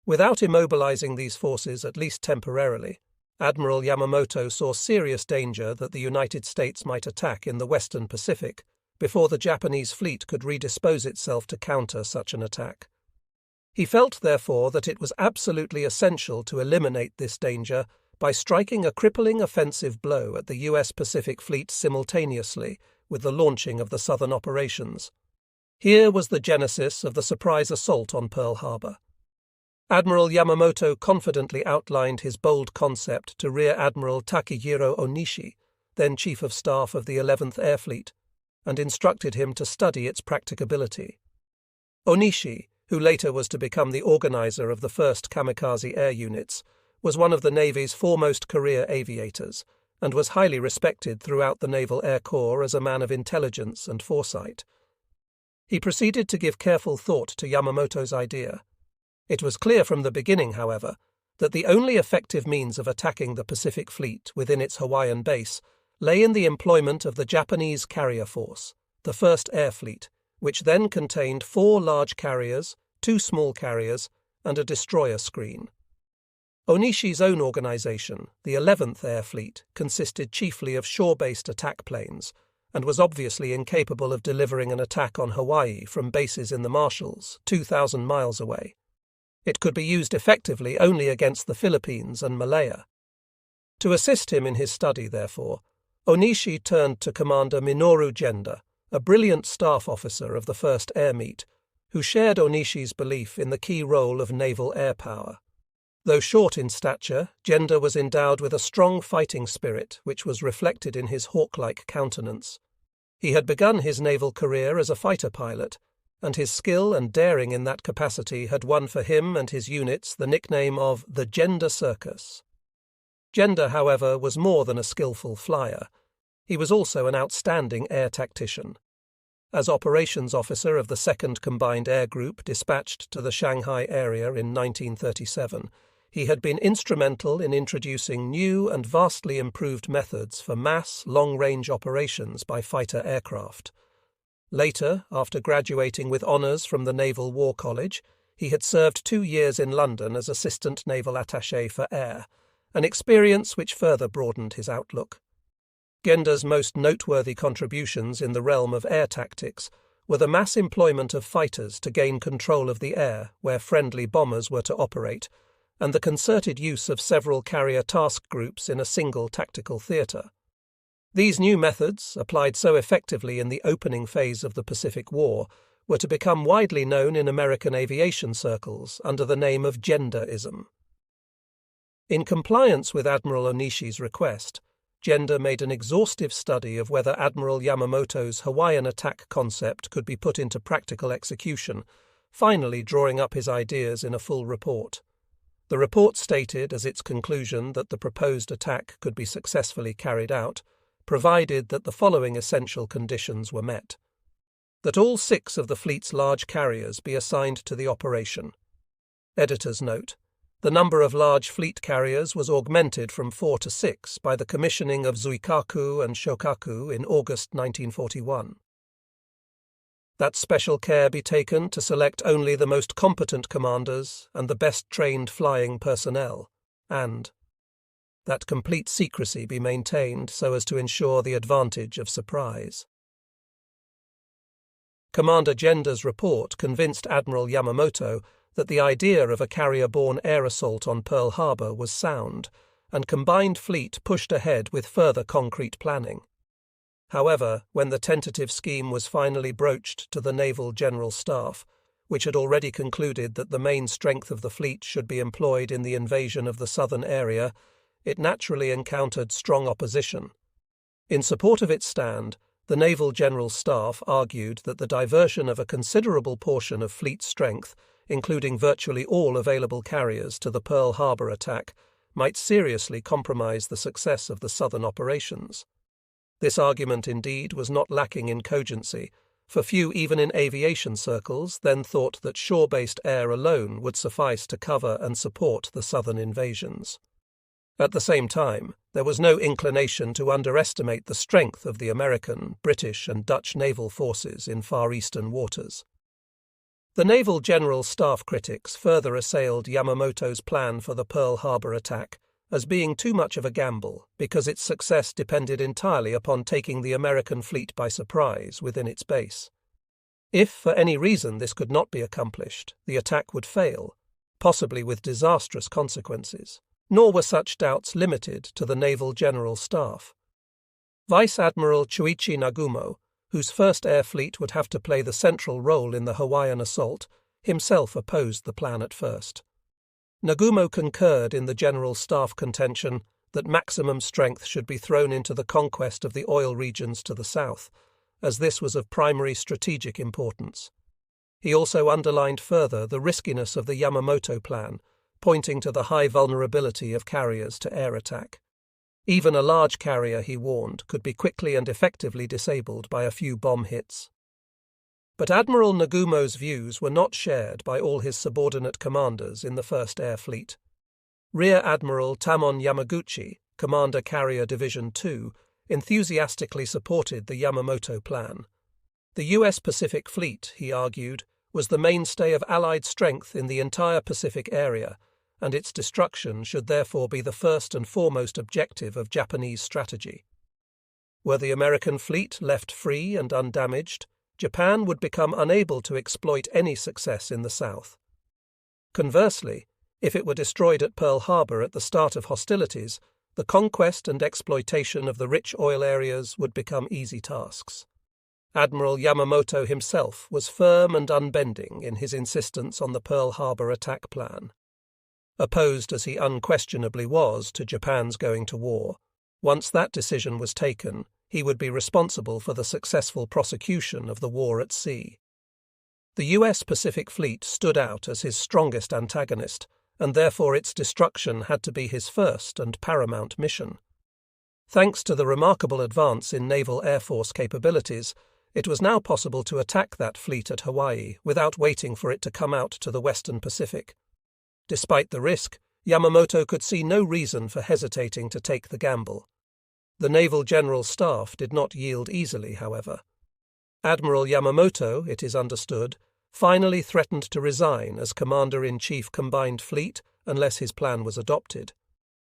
without immobilizing these forces at least temporarily, Admiral Yamamoto saw serious danger that the United States might attack in the Western Pacific before the Japanese fleet could redispose itself to counter such an attack. He felt, therefore, that it was absolutely essential to eliminate this danger by striking a crippling offensive blow at the U.S. Pacific Fleet simultaneously with the launching of the southern operations. Here was the genesis of the surprise assault on Pearl Harbor. Admiral Yamamoto confidently outlined his bold concept to Rear Admiral Takehiro Onishi, then Chief of Staff of the 11th Air Fleet, and instructed him to study its practicability. Onishi, who later was to become the organizer of the first kamikaze air units, was one of the Navy's foremost career aviators, and was highly respected throughout the Naval Air Corps as a man of intelligence and foresight. He proceeded to give careful thought to Yamamoto's idea. It was clear from the beginning, however, that the only effective means of attacking the Pacific Fleet within its Hawaiian base lay in the employment of the Japanese carrier force, the 1st Air Fleet, which then contained 4 large carriers, 2 small carriers, and a destroyer screen. Onishi's own organization, the 11th Air Fleet, consisted chiefly of shore-based attack planes, and was obviously incapable of delivering an attack on Hawaii from bases in the Marshalls, 2,000 miles away. It could be used effectively only against the Philippines and Malaya. To assist him in his study, therefore, Onishi turned to Commander Minoru Genda, a brilliant staff officer of the 1st Air Meet, who shared Onishi's belief in the key role of naval air power. Though short in stature, Genda was endowed with a strong fighting spirit which was reflected in his hawk-like countenance. He had begun his naval career as a fighter pilot, and his skill and daring in that capacity had won for him and his units the nickname of the Genda Circus. Genda, however, was more than a skillful flyer. He was also an outstanding air tactician. As operations officer of the 2nd Combined Air Group dispatched to the Shanghai area in 1937, he had been instrumental in introducing new and vastly improved methods for mass, long-range operations by fighter aircraft. Later, after graduating with honours from the Naval War College, he had served 2 years in London as Assistant Naval Attaché for Air, an experience which further broadened his outlook. Genda's most noteworthy contributions in the realm of air tactics were the mass employment of fighters to gain control of the air where friendly bombers were to operate, and the concerted use of several carrier task groups in a single tactical theatre. These new methods, applied so effectively in the opening phase of the Pacific War, were to become widely known in American aviation circles under the name of Gendaism. In compliance with Admiral Onishi's request, Genda made an exhaustive study of whether Admiral Yamamoto's Hawaiian attack concept could be put into practical execution, finally drawing up his ideas in a full report. The report stated as its conclusion that the proposed attack could be successfully carried out, provided that the following essential conditions were met. That all 6 of the fleet's large carriers be assigned to the operation, Editor's note: the number of large fleet carriers was augmented from 4 to 6 by the commissioning of Zuikaku and Shokaku in August 1941. That special care be taken to select only the most competent commanders and the best trained flying personnel, and that complete secrecy be maintained so as to ensure the advantage of surprise. Commander Genda's report convinced Admiral Yamamoto that the idea of a carrier-borne air assault on Pearl Harbor was sound, and combined fleet pushed ahead with further concrete planning. However, when the tentative scheme was finally broached to the Naval General Staff, which had already concluded that the main strength of the fleet should be employed in the invasion of the southern area, it naturally encountered strong opposition. In support of its stand, the Naval General Staff argued that the diversion of a considerable portion of fleet strength, including virtually all available carriers, to the Pearl Harbor attack, might seriously compromise the success of the southern operations. This argument indeed was not lacking in cogency, for few even in aviation circles then thought that shore-based air alone would suffice to cover and support the southern invasions. At the same time, there was no inclination to underestimate the strength of the American, British and Dutch naval forces in Far Eastern waters. The Naval General Staff critics further assailed Yamamoto's plan for the Pearl Harbor attack as being too much of a gamble because its success depended entirely upon taking the American fleet by surprise within its base. If for any reason this could not be accomplished, the attack would fail, possibly with disastrous consequences. Nor were such doubts limited to the Naval General Staff. Vice Admiral Chuichi Nagumo, whose first air fleet would have to play the central role in the Hawaiian assault, himself opposed the plan at first. Nagumo concurred in the General Staff contention that maximum strength should be thrown into the conquest of the oil regions to the south, as this was of primary strategic importance. He also underlined further the riskiness of the Yamamoto plan, pointing to the high vulnerability of carriers to air attack. Even a large carrier, he warned, could be quickly and effectively disabled by a few bomb hits. But Admiral Nagumo's views were not shared by all his subordinate commanders in the First Air Fleet. Rear Admiral Tamon Yamaguchi, Commander Carrier Division 2, enthusiastically supported the Yamamoto plan. The U.S. Pacific Fleet, he argued, was the mainstay of Allied strength in the entire Pacific area, and its destruction should therefore be the first and foremost objective of Japanese strategy. Were the American fleet left free and undamaged, Japan would become unable to exploit any success in the south. Conversely, if it were destroyed at Pearl Harbor at the start of hostilities, the conquest and exploitation of the rich oil areas would become easy tasks. Admiral Yamamoto himself was firm and unbending in his insistence on the Pearl Harbor attack plan. Opposed as he unquestionably was to Japan's going to war, once that decision was taken, he would be responsible for the successful prosecution of the war at sea. The U.S. Pacific Fleet stood out as his strongest antagonist, and therefore its destruction had to be his first and paramount mission. Thanks to the remarkable advance in naval air force capabilities, it was now possible to attack that fleet at Hawaii without waiting for it to come out to the Western Pacific. Despite the risk, Yamamoto could see no reason for hesitating to take the gamble. The Naval General Staff did not yield easily, however. Admiral Yamamoto, it is understood, finally threatened to resign as Commander-in-Chief Combined Fleet unless his plan was adopted,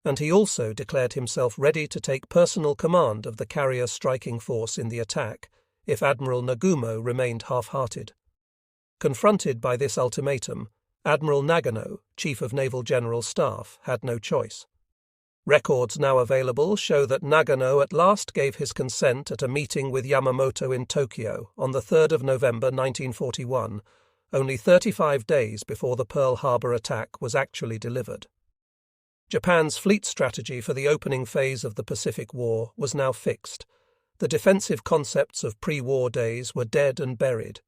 and he also declared himself ready to take personal command of the carrier striking force in the attack if Admiral Nagumo remained half-hearted. Confronted by this ultimatum, Admiral Nagano, Chief of Naval General Staff, had no choice. Records now available show that Nagano at last gave his consent at a meeting with Yamamoto in Tokyo on the 3rd of November 1941, only 35 days before the Pearl Harbor attack was actually delivered. Japan's fleet strategy for the opening phase of the Pacific War was now fixed. The defensive concepts of pre-war days were dead and buried.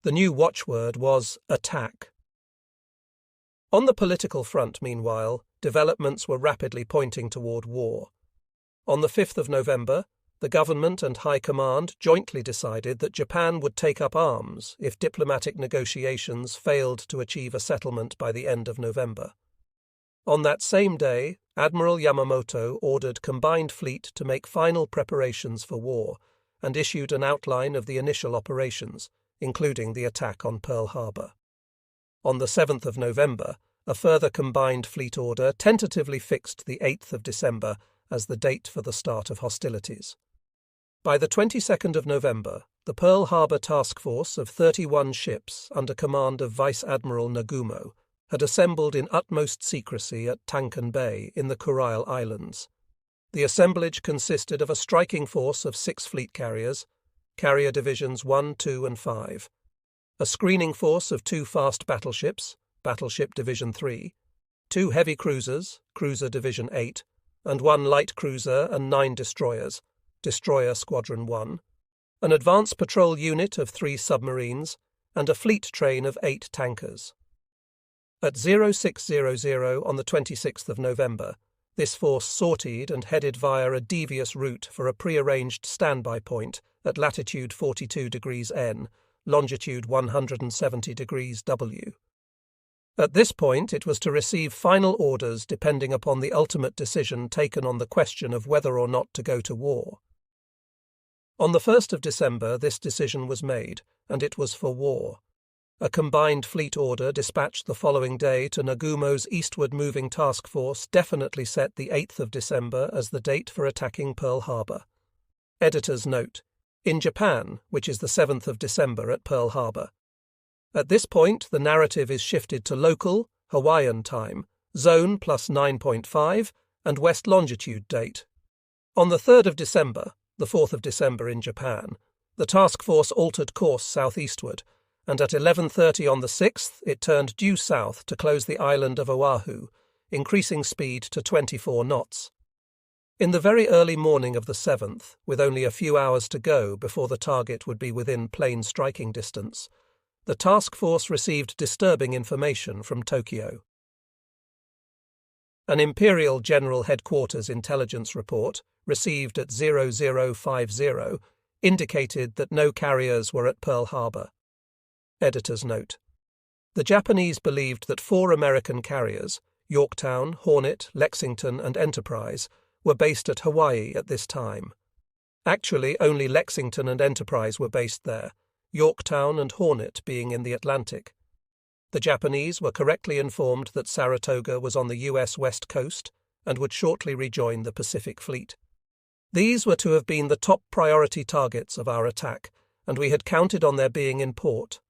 The new watchword was attack. On the political front, meanwhile, developments were rapidly pointing toward war. On the 5th of November, the government and High Command jointly decided that Japan would take up arms if diplomatic negotiations failed to achieve a settlement by the end of November. On that same day, Admiral Yamamoto ordered Combined Fleet to make final preparations for war and issued an outline of the initial operations, including the attack on Pearl Harbor. On the 7th of November, a further Combined Fleet order tentatively fixed the 8th of December as the date for the start of hostilities. By the 22nd of November, the Pearl Harbor Task Force of 31 ships under command of Vice Admiral Nagumo had assembled in utmost secrecy at Tankan Bay in the Kurile Islands. The assemblage consisted of a striking force of 6 fleet carriers, carrier divisions 1, 2, and 5, a screening force of 2 fast battleships, Battleship Division 3, 2 heavy cruisers, Cruiser Division 8, and 1 light cruiser and 9 destroyers, Destroyer Squadron 1, an advance patrol unit of 3 submarines, and a fleet train of 8 tankers. At 0600 on the 26th of November, this force sortied and headed via a devious route for a prearranged standby point at latitude 42 degrees N, longitude 170 degrees W. At this point, it was to receive final orders depending upon the ultimate decision taken on the question of whether or not to go to war. On the 1st of December, this decision was made, and it was for war. A Combined Fleet order dispatched the following day to Nagumo's eastward-moving task force definitely set the 8th of December as the date for attacking Pearl Harbor. Editor's note: in Japan, which is the 7th of December at Pearl Harbor. At this point, the narrative is shifted to local, Hawaiian time, zone plus 9.5, and west longitude date. On the 3rd of December, the 4th of December in Japan, the task force altered course southeastward, and at 11:30 on the 6th it turned due south to close the island of Oahu, increasing speed to 24 knots. In the very early morning of the 7th, with only a few hours to go before the target would be within plane striking distance, the task force received disturbing information from Tokyo. An Imperial General Headquarters intelligence report, received at 0050, indicated that no carriers were at Pearl Harbor. Editor's note: the Japanese believed that 4 American carriers, Yorktown, Hornet, Lexington, and Enterprise, were based at Hawaii at this time. Actually, only Lexington and Enterprise were based there, Yorktown and Hornet being in the Atlantic. The Japanese were correctly informed that Saratoga was on the U.S. West Coast and would shortly rejoin the Pacific Fleet. These were to have been the top priority targets of our attack, and we had counted on their being in port.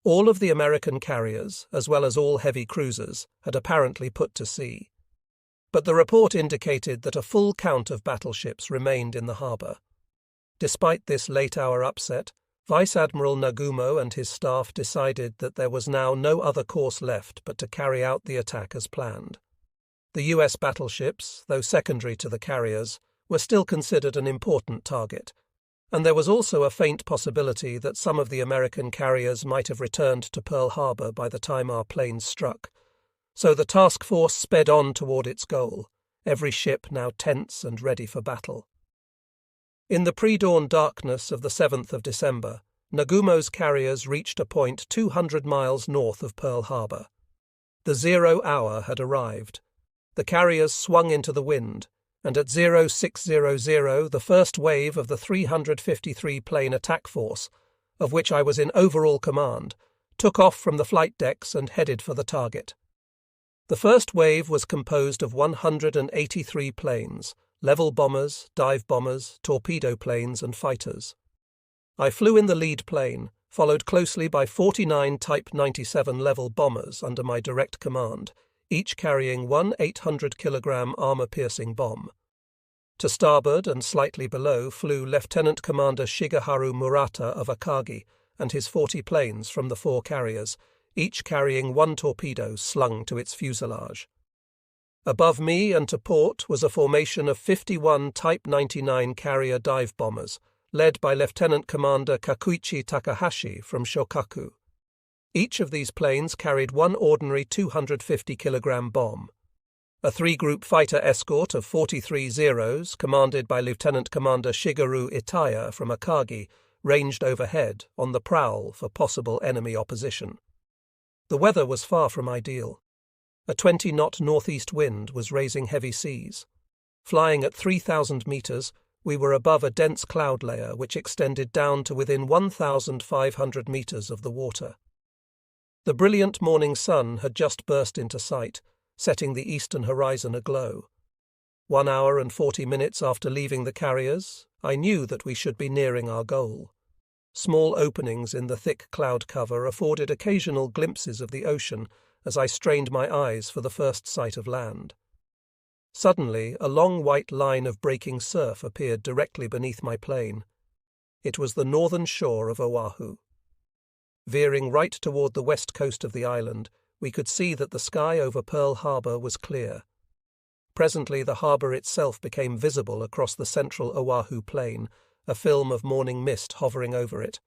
All of the American carriers, as well as all heavy cruisers, had apparently put to sea. But the report indicated that a full count of battleships remained in the harbour. Despite this late-hour upset, Vice Admiral Nagumo and his staff decided that there was now no other course left but to carry out the attack as planned. The U.S. battleships, though secondary to the carriers, were still considered an important target, and there was also a faint possibility that some of the American carriers might have returned to Pearl Harbor by the time our planes struck. So the task force sped on toward its goal, every ship now tense and ready for battle. In the pre-dawn darkness of the 7th of December, Nagumo's carriers reached a point 200 miles north of Pearl Harbor. The 0 hour had arrived. The carriers swung into the wind, and at 0600 the first wave of the 353-plane attack force, of which I was in overall command, took off from the flight decks and headed for the target. The first wave was composed of 183 planes, level bombers, dive bombers, torpedo planes, and fighters. I flew in the lead plane, followed closely by 49 Type 97 level bombers under my direct command, each carrying one 800-kilogram armor-piercing bomb. To starboard and slightly below flew Lieutenant Commander Shigeharu Murata of Akagi and his 40 planes from the 4 carriers, each carrying 1 torpedo slung to its fuselage. Above me and to port was a formation of 51 Type 99 carrier dive bombers, led by Lieutenant Commander Kakuichi Takahashi from Shokaku. Each of these planes carried one ordinary 250-kilogram bomb. A three-group fighter escort of 43 Zeros, commanded by Lieutenant Commander Shigeru Itaya from Akagi, ranged overhead on the prowl for possible enemy opposition. The weather was far from ideal. A 20-knot northeast wind was raising heavy seas. Flying at 3,000 meters, we were above a dense cloud layer which extended down to within 1,500 meters of the water. The brilliant morning sun had just burst into sight, setting the eastern horizon aglow. 1 hour and 40 minutes after leaving the carriers, I knew that we should be nearing our goal. Small openings in the thick cloud cover afforded occasional glimpses of the ocean as I strained my eyes for the first sight of land. Suddenly, a long white line of breaking surf appeared directly beneath my plane. It was the northern shore of Oahu. Veering right toward the west coast of the island, we could see that the sky over Pearl Harbor was clear. Presently the harbor itself became visible across the central Oahu plain, a film of morning mist hovering over it.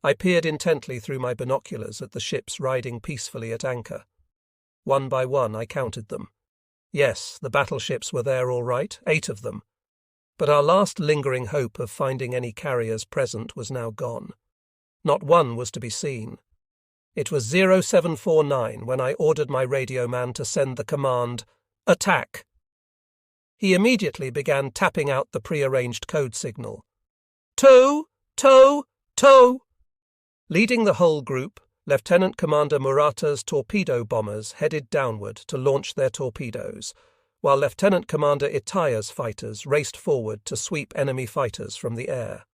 I peered intently through my binoculars at the ships riding peacefully at anchor. One by one I counted them. Yes, the battleships were there all right, 8 of them. But our last lingering hope of finding any carriers present was now gone. Not one was to be seen. It was 0749 when I ordered my radio man to send the command, "Attack!" He immediately began tapping out the prearranged code signal. "Tow! Tow! Tow!" Leading the whole group, Lieutenant Commander Murata's torpedo bombers headed downward to launch their torpedoes, while Lieutenant Commander Itaya's fighters raced forward to sweep enemy fighters from the air.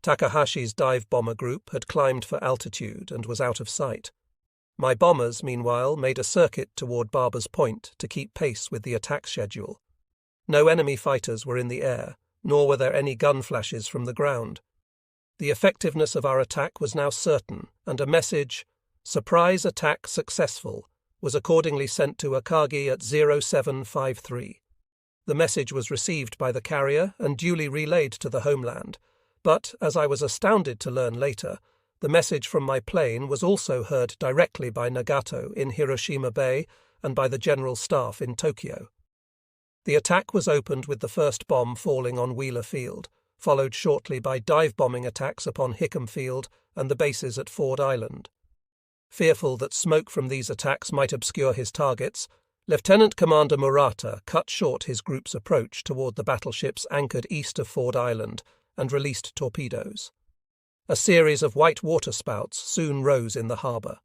Takahashi's dive bomber group had climbed for altitude and was out of sight. My bombers, meanwhile, made a circuit toward Barber's Point to keep pace with the attack schedule. No enemy fighters were in the air, nor were there any gun flashes from the ground. The effectiveness of our attack was now certain, and a message, "Surprise attack successful," was accordingly sent to Akagi at 0753. The message was received by the carrier and duly relayed to the homeland, but, as I was astounded to learn later, the message from my plane was also heard directly by Nagato in Hiroshima Bay and by the General Staff in Tokyo. The attack was opened with the first bomb falling on Wheeler Field, followed shortly by dive-bombing attacks upon Hickam Field and the bases at Ford Island. Fearful that smoke from these attacks might obscure his targets, Lieutenant Commander Murata cut short his group's approach toward the battleships anchored east of Ford Island and released torpedoes. A series of white waterspouts soon rose in the harbour.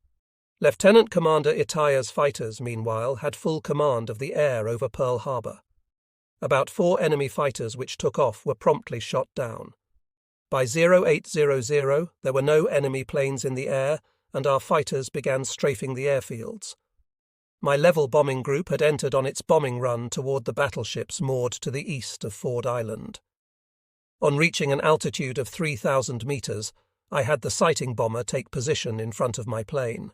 Lieutenant Commander Itaya's fighters, meanwhile, had full command of the air over Pearl Harbor. About 4 enemy fighters which took off were promptly shot down. By 0800, there were no enemy planes in the air, and our fighters began strafing the airfields. My level bombing group had entered on its bombing run toward the battleships moored to the east of Ford Island. On reaching an altitude of 3,000 meters, I had the sighting bomber take position in front of my plane.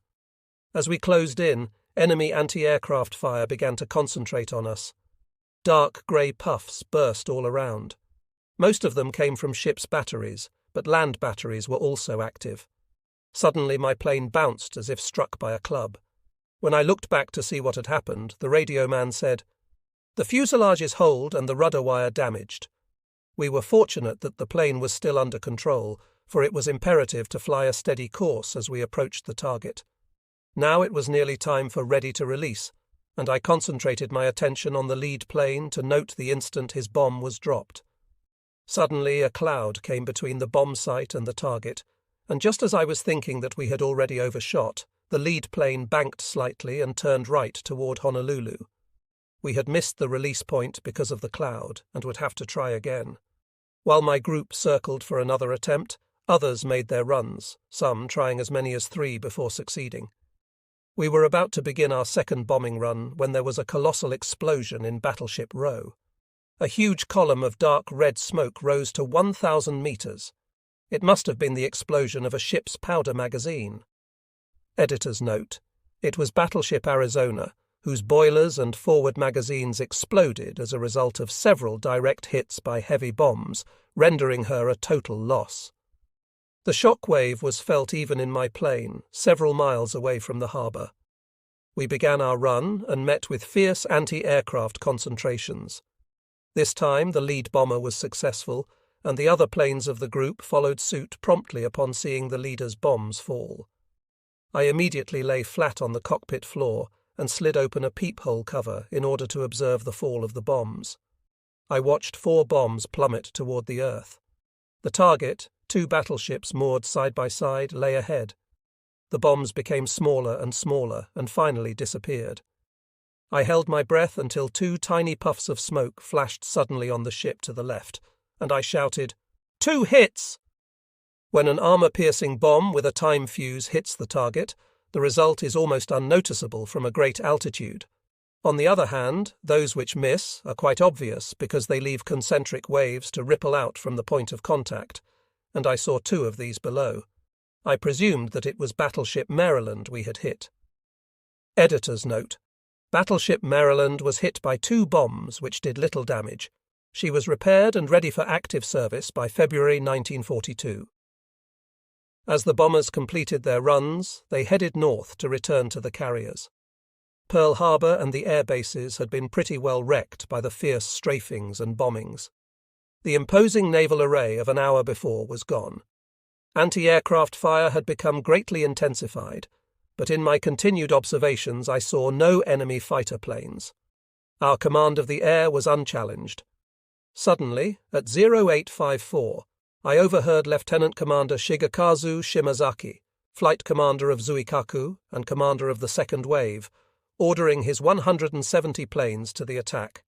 As we closed in, enemy anti-aircraft fire began to concentrate on us. Dark grey puffs burst all around. Most of them came from ships' batteries, but land batteries were also active. Suddenly my plane bounced as if struck by a club. When I looked back to see what had happened, the radio man said, "The fuselage is holed and the rudder wire damaged." We were fortunate that the plane was still under control, for it was imperative to fly a steady course as we approached the target. Now it was nearly time for ready to release, and I concentrated my attention on the lead plane to note the instant his bomb was dropped. Suddenly a cloud came between the bomb site and the target, and just as I was thinking that we had already overshot, the lead plane banked slightly and turned right toward Honolulu. We had missed the release point because of the cloud and would have to try again. While my group circled for another attempt, others made their runs, some trying as many as 3 before succeeding. We were about to begin our second bombing run when there was a colossal explosion in Battleship Row. A huge column of dark red smoke rose to 1,000 meters. It must have been the explosion of a ship's powder magazine. Editor's note: it was Battleship Arizona, whose boilers and forward magazines exploded as a result of several direct hits by heavy bombs, rendering her a total loss. The shock wave was felt even in my plane, several miles away from the harbour. We began our run and met with fierce anti-aircraft concentrations. This time the lead bomber was successful, and the other planes of the group followed suit promptly upon seeing the leader's bombs fall. I immediately lay flat on the cockpit floor and slid open a peephole cover in order to observe the fall of the bombs. I watched 4 bombs plummet toward the earth. The target, 2 battleships moored side by side, lay ahead. The bombs became smaller and finally disappeared. I held my breath until 2 tiny puffs of smoke flashed suddenly on the ship to the left, and I shouted, "2 hits!" When an armor-piercing bomb with a time fuse hits the target, the result is almost unnoticeable from a great altitude. On the other hand, those which miss are quite obvious because they leave concentric waves to ripple out from the point of contact, and I saw 2 of these below. I presumed that it was Battleship Maryland we had hit. Editor's note: Battleship Maryland was hit by 2 bombs which did little damage. She was repaired and ready for active service by February 1942. As the bombers completed their runs, they headed north to return to the carriers. Pearl Harbor and the air bases had been pretty well wrecked by the fierce strafings and bombings. The imposing naval array of an hour before was gone. Anti-aircraft fire had become greatly intensified, but in my continued observations I saw no enemy fighter planes. Our command of the air was unchallenged. Suddenly, at 0854, I overheard Lieutenant Commander Shigekazu Shimazaki, flight commander of Zuikaku and commander of the second wave, ordering his 170 planes to the attack.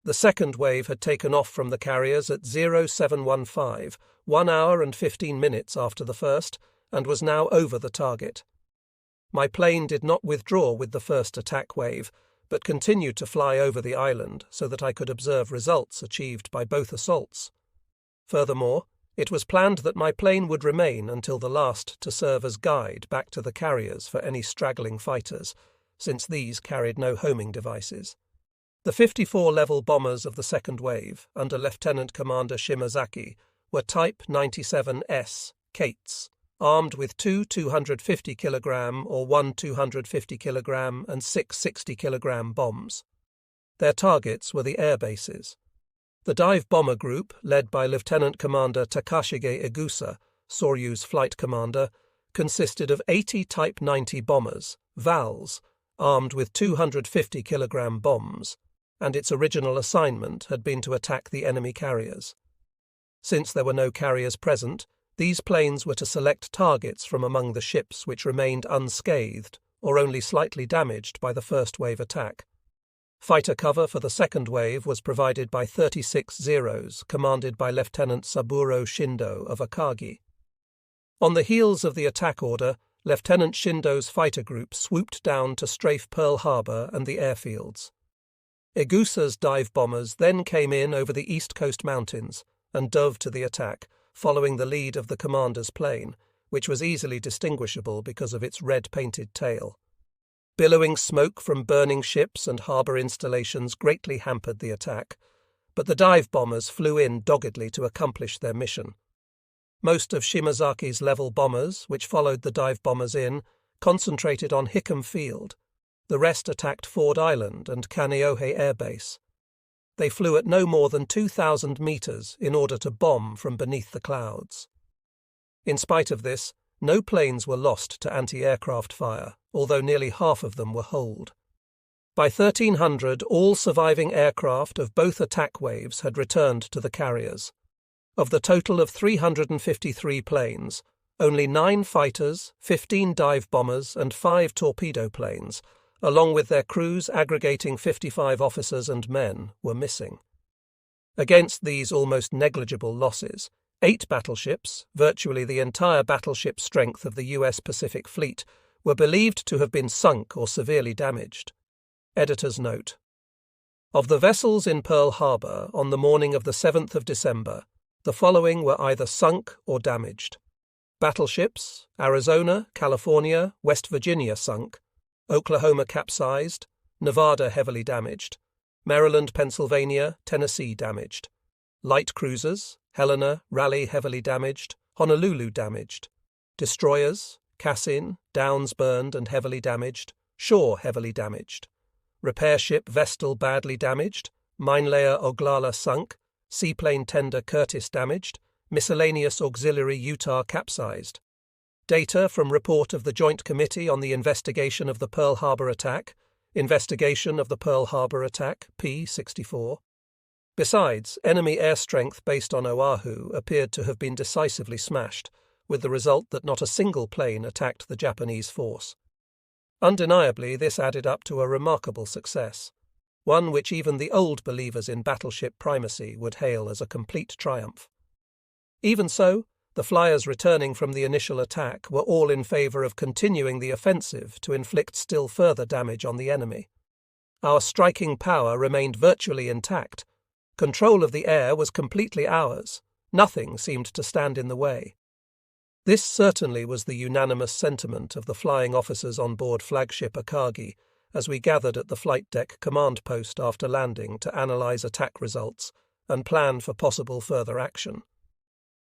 The second wave had taken off from the carriers at 0715, 1 hour and 15 minutes after the first, and was now over the target. My plane did not withdraw with the first attack wave, but continued to fly over the island so that I could observe results achieved by both assaults. Furthermore, it was planned that my plane would remain until the last to serve as guide back to the carriers for any straggling fighters, since these carried no homing devices. The 54 level bombers of the second wave, under Lieutenant Commander Shimazaki, were Type 97S Kates, armed with 2 250 kg or 1 250 kg and 6 60 kg bombs. Their targets were the air bases. The dive bomber group, led by Lieutenant Commander Takashige Egusa, Soryu's flight commander, consisted of 80 Type 90 bombers, VALs, armed with 250 kg bombs, and its original assignment had been to attack the enemy carriers. Since there were no carriers present, these planes were to select targets from among the ships which remained unscathed or only slightly damaged by the first wave attack. Fighter cover for the second wave was provided by 36 Zeros, commanded by Lieutenant Saburo Shindo of Akagi. On the heels of the attack order, Lieutenant Shindo's fighter group swooped down to strafe Pearl Harbor and the airfields. Egusa's dive bombers then came in over the East Coast Mountains and dove to the attack, following the lead of the commander's plane, which was easily distinguishable because of its red-painted tail. Billowing smoke from burning ships and harbour installations greatly hampered the attack, but the dive bombers flew in doggedly to accomplish their mission. Most of Shimazaki's level bombers, which followed the dive bombers in, concentrated on Hickam Field. The rest attacked Ford Island and Kaneohe Air Base. They flew at no more than 2,000 meters in order to bomb from beneath the clouds. In spite of this, no planes were lost to anti-aircraft fire, although nearly half of them were holed. By 1300, all surviving aircraft of both attack waves had returned to the carriers. Of the total of 353 planes, only 9 fighters, 15 dive bombers, and 5 torpedo planes, along with their crews aggregating 55 officers and men, were missing. Against these almost negligible losses, 8 battleships, virtually the entire battleship strength of the U.S. Pacific Fleet, were believed to have been sunk or severely damaged. Editor's note: of the vessels in Pearl Harbor on the morning of the 7th of December, the following were either sunk or damaged: battleships, Arizona, California, West Virginia sunk, Oklahoma capsized, Nevada heavily damaged, Maryland, Pennsylvania, Tennessee damaged, light cruisers, Helena, Raleigh heavily damaged, Honolulu damaged, destroyers, Cassin, Downs burned and heavily damaged, shore heavily damaged, repair ship Vestal badly damaged, minelayer Oglala sunk, seaplane tender Curtis damaged, miscellaneous auxiliary Utah capsized. Data from report of the Joint Committee on the Investigation of the Pearl Harbor Attack, Investigation of the Pearl Harbor Attack, P-64. Besides, enemy air strength based on Oahu appeared to have been decisively smashed, with the result that not a single plane attacked the Japanese force. Undeniably, this added up to a remarkable success, one which even the old believers in battleship primacy would hail as a complete triumph. Even so, the flyers returning from the initial attack were all in favor of continuing the offensive to inflict still further damage on the enemy. Our striking power remained virtually intact. Control of the air was completely ours. Nothing seemed to stand in the way. This certainly was the unanimous sentiment of the flying officers on board flagship Akagi as we gathered at the flight deck command post after landing to analyze attack results and plan for possible further action.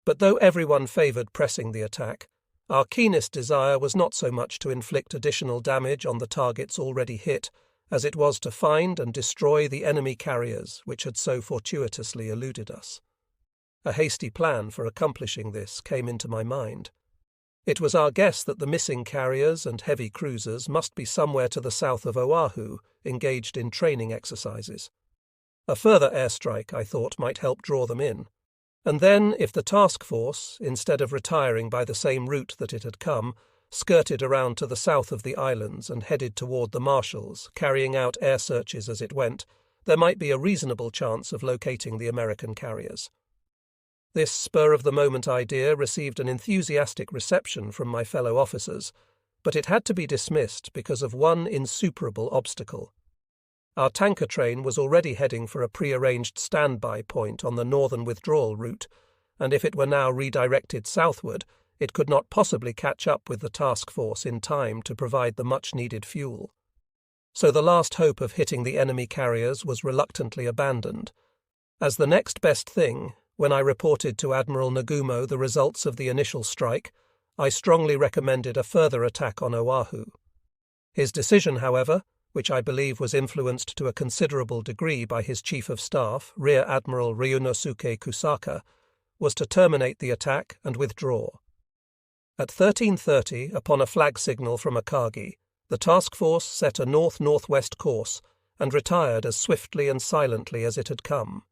But though everyone favored pressing the attack, our keenest desire was not so much to inflict additional damage on the targets already hit as it was to find and destroy the enemy carriers which had so fortuitously eluded us. A hasty plan for accomplishing this came into my mind. It was our guess that the missing carriers and heavy cruisers must be somewhere to the south of Oahu, engaged in training exercises. A further airstrike, I thought, might help draw them in. And then, if the task force, instead of retiring by the same route that it had come, skirted around to the south of the islands and headed toward the Marshalls, carrying out air searches as it went, there might be a reasonable chance of locating the American carriers. This spur-of-the-moment idea received an enthusiastic reception from my fellow officers, but it had to be dismissed because of one insuperable obstacle. Our tanker train was already heading for a prearranged standby point on the northern withdrawal route, and if it were now redirected southward, it could not possibly catch up with the task force in time to provide the much-needed fuel. So the last hope of hitting the enemy carriers was reluctantly abandoned. As the next best thing, when I reported to Admiral Nagumo the results of the initial strike, I strongly recommended a further attack on Oahu. His decision, however, which I believe was influenced to a considerable degree by his Chief of Staff, Rear Admiral Ryunosuke Kusaka, was to terminate the attack and withdraw. At 13:30, upon a flag signal from Akagi, the task force set a north-northwest course and retired as swiftly and silently as it had come,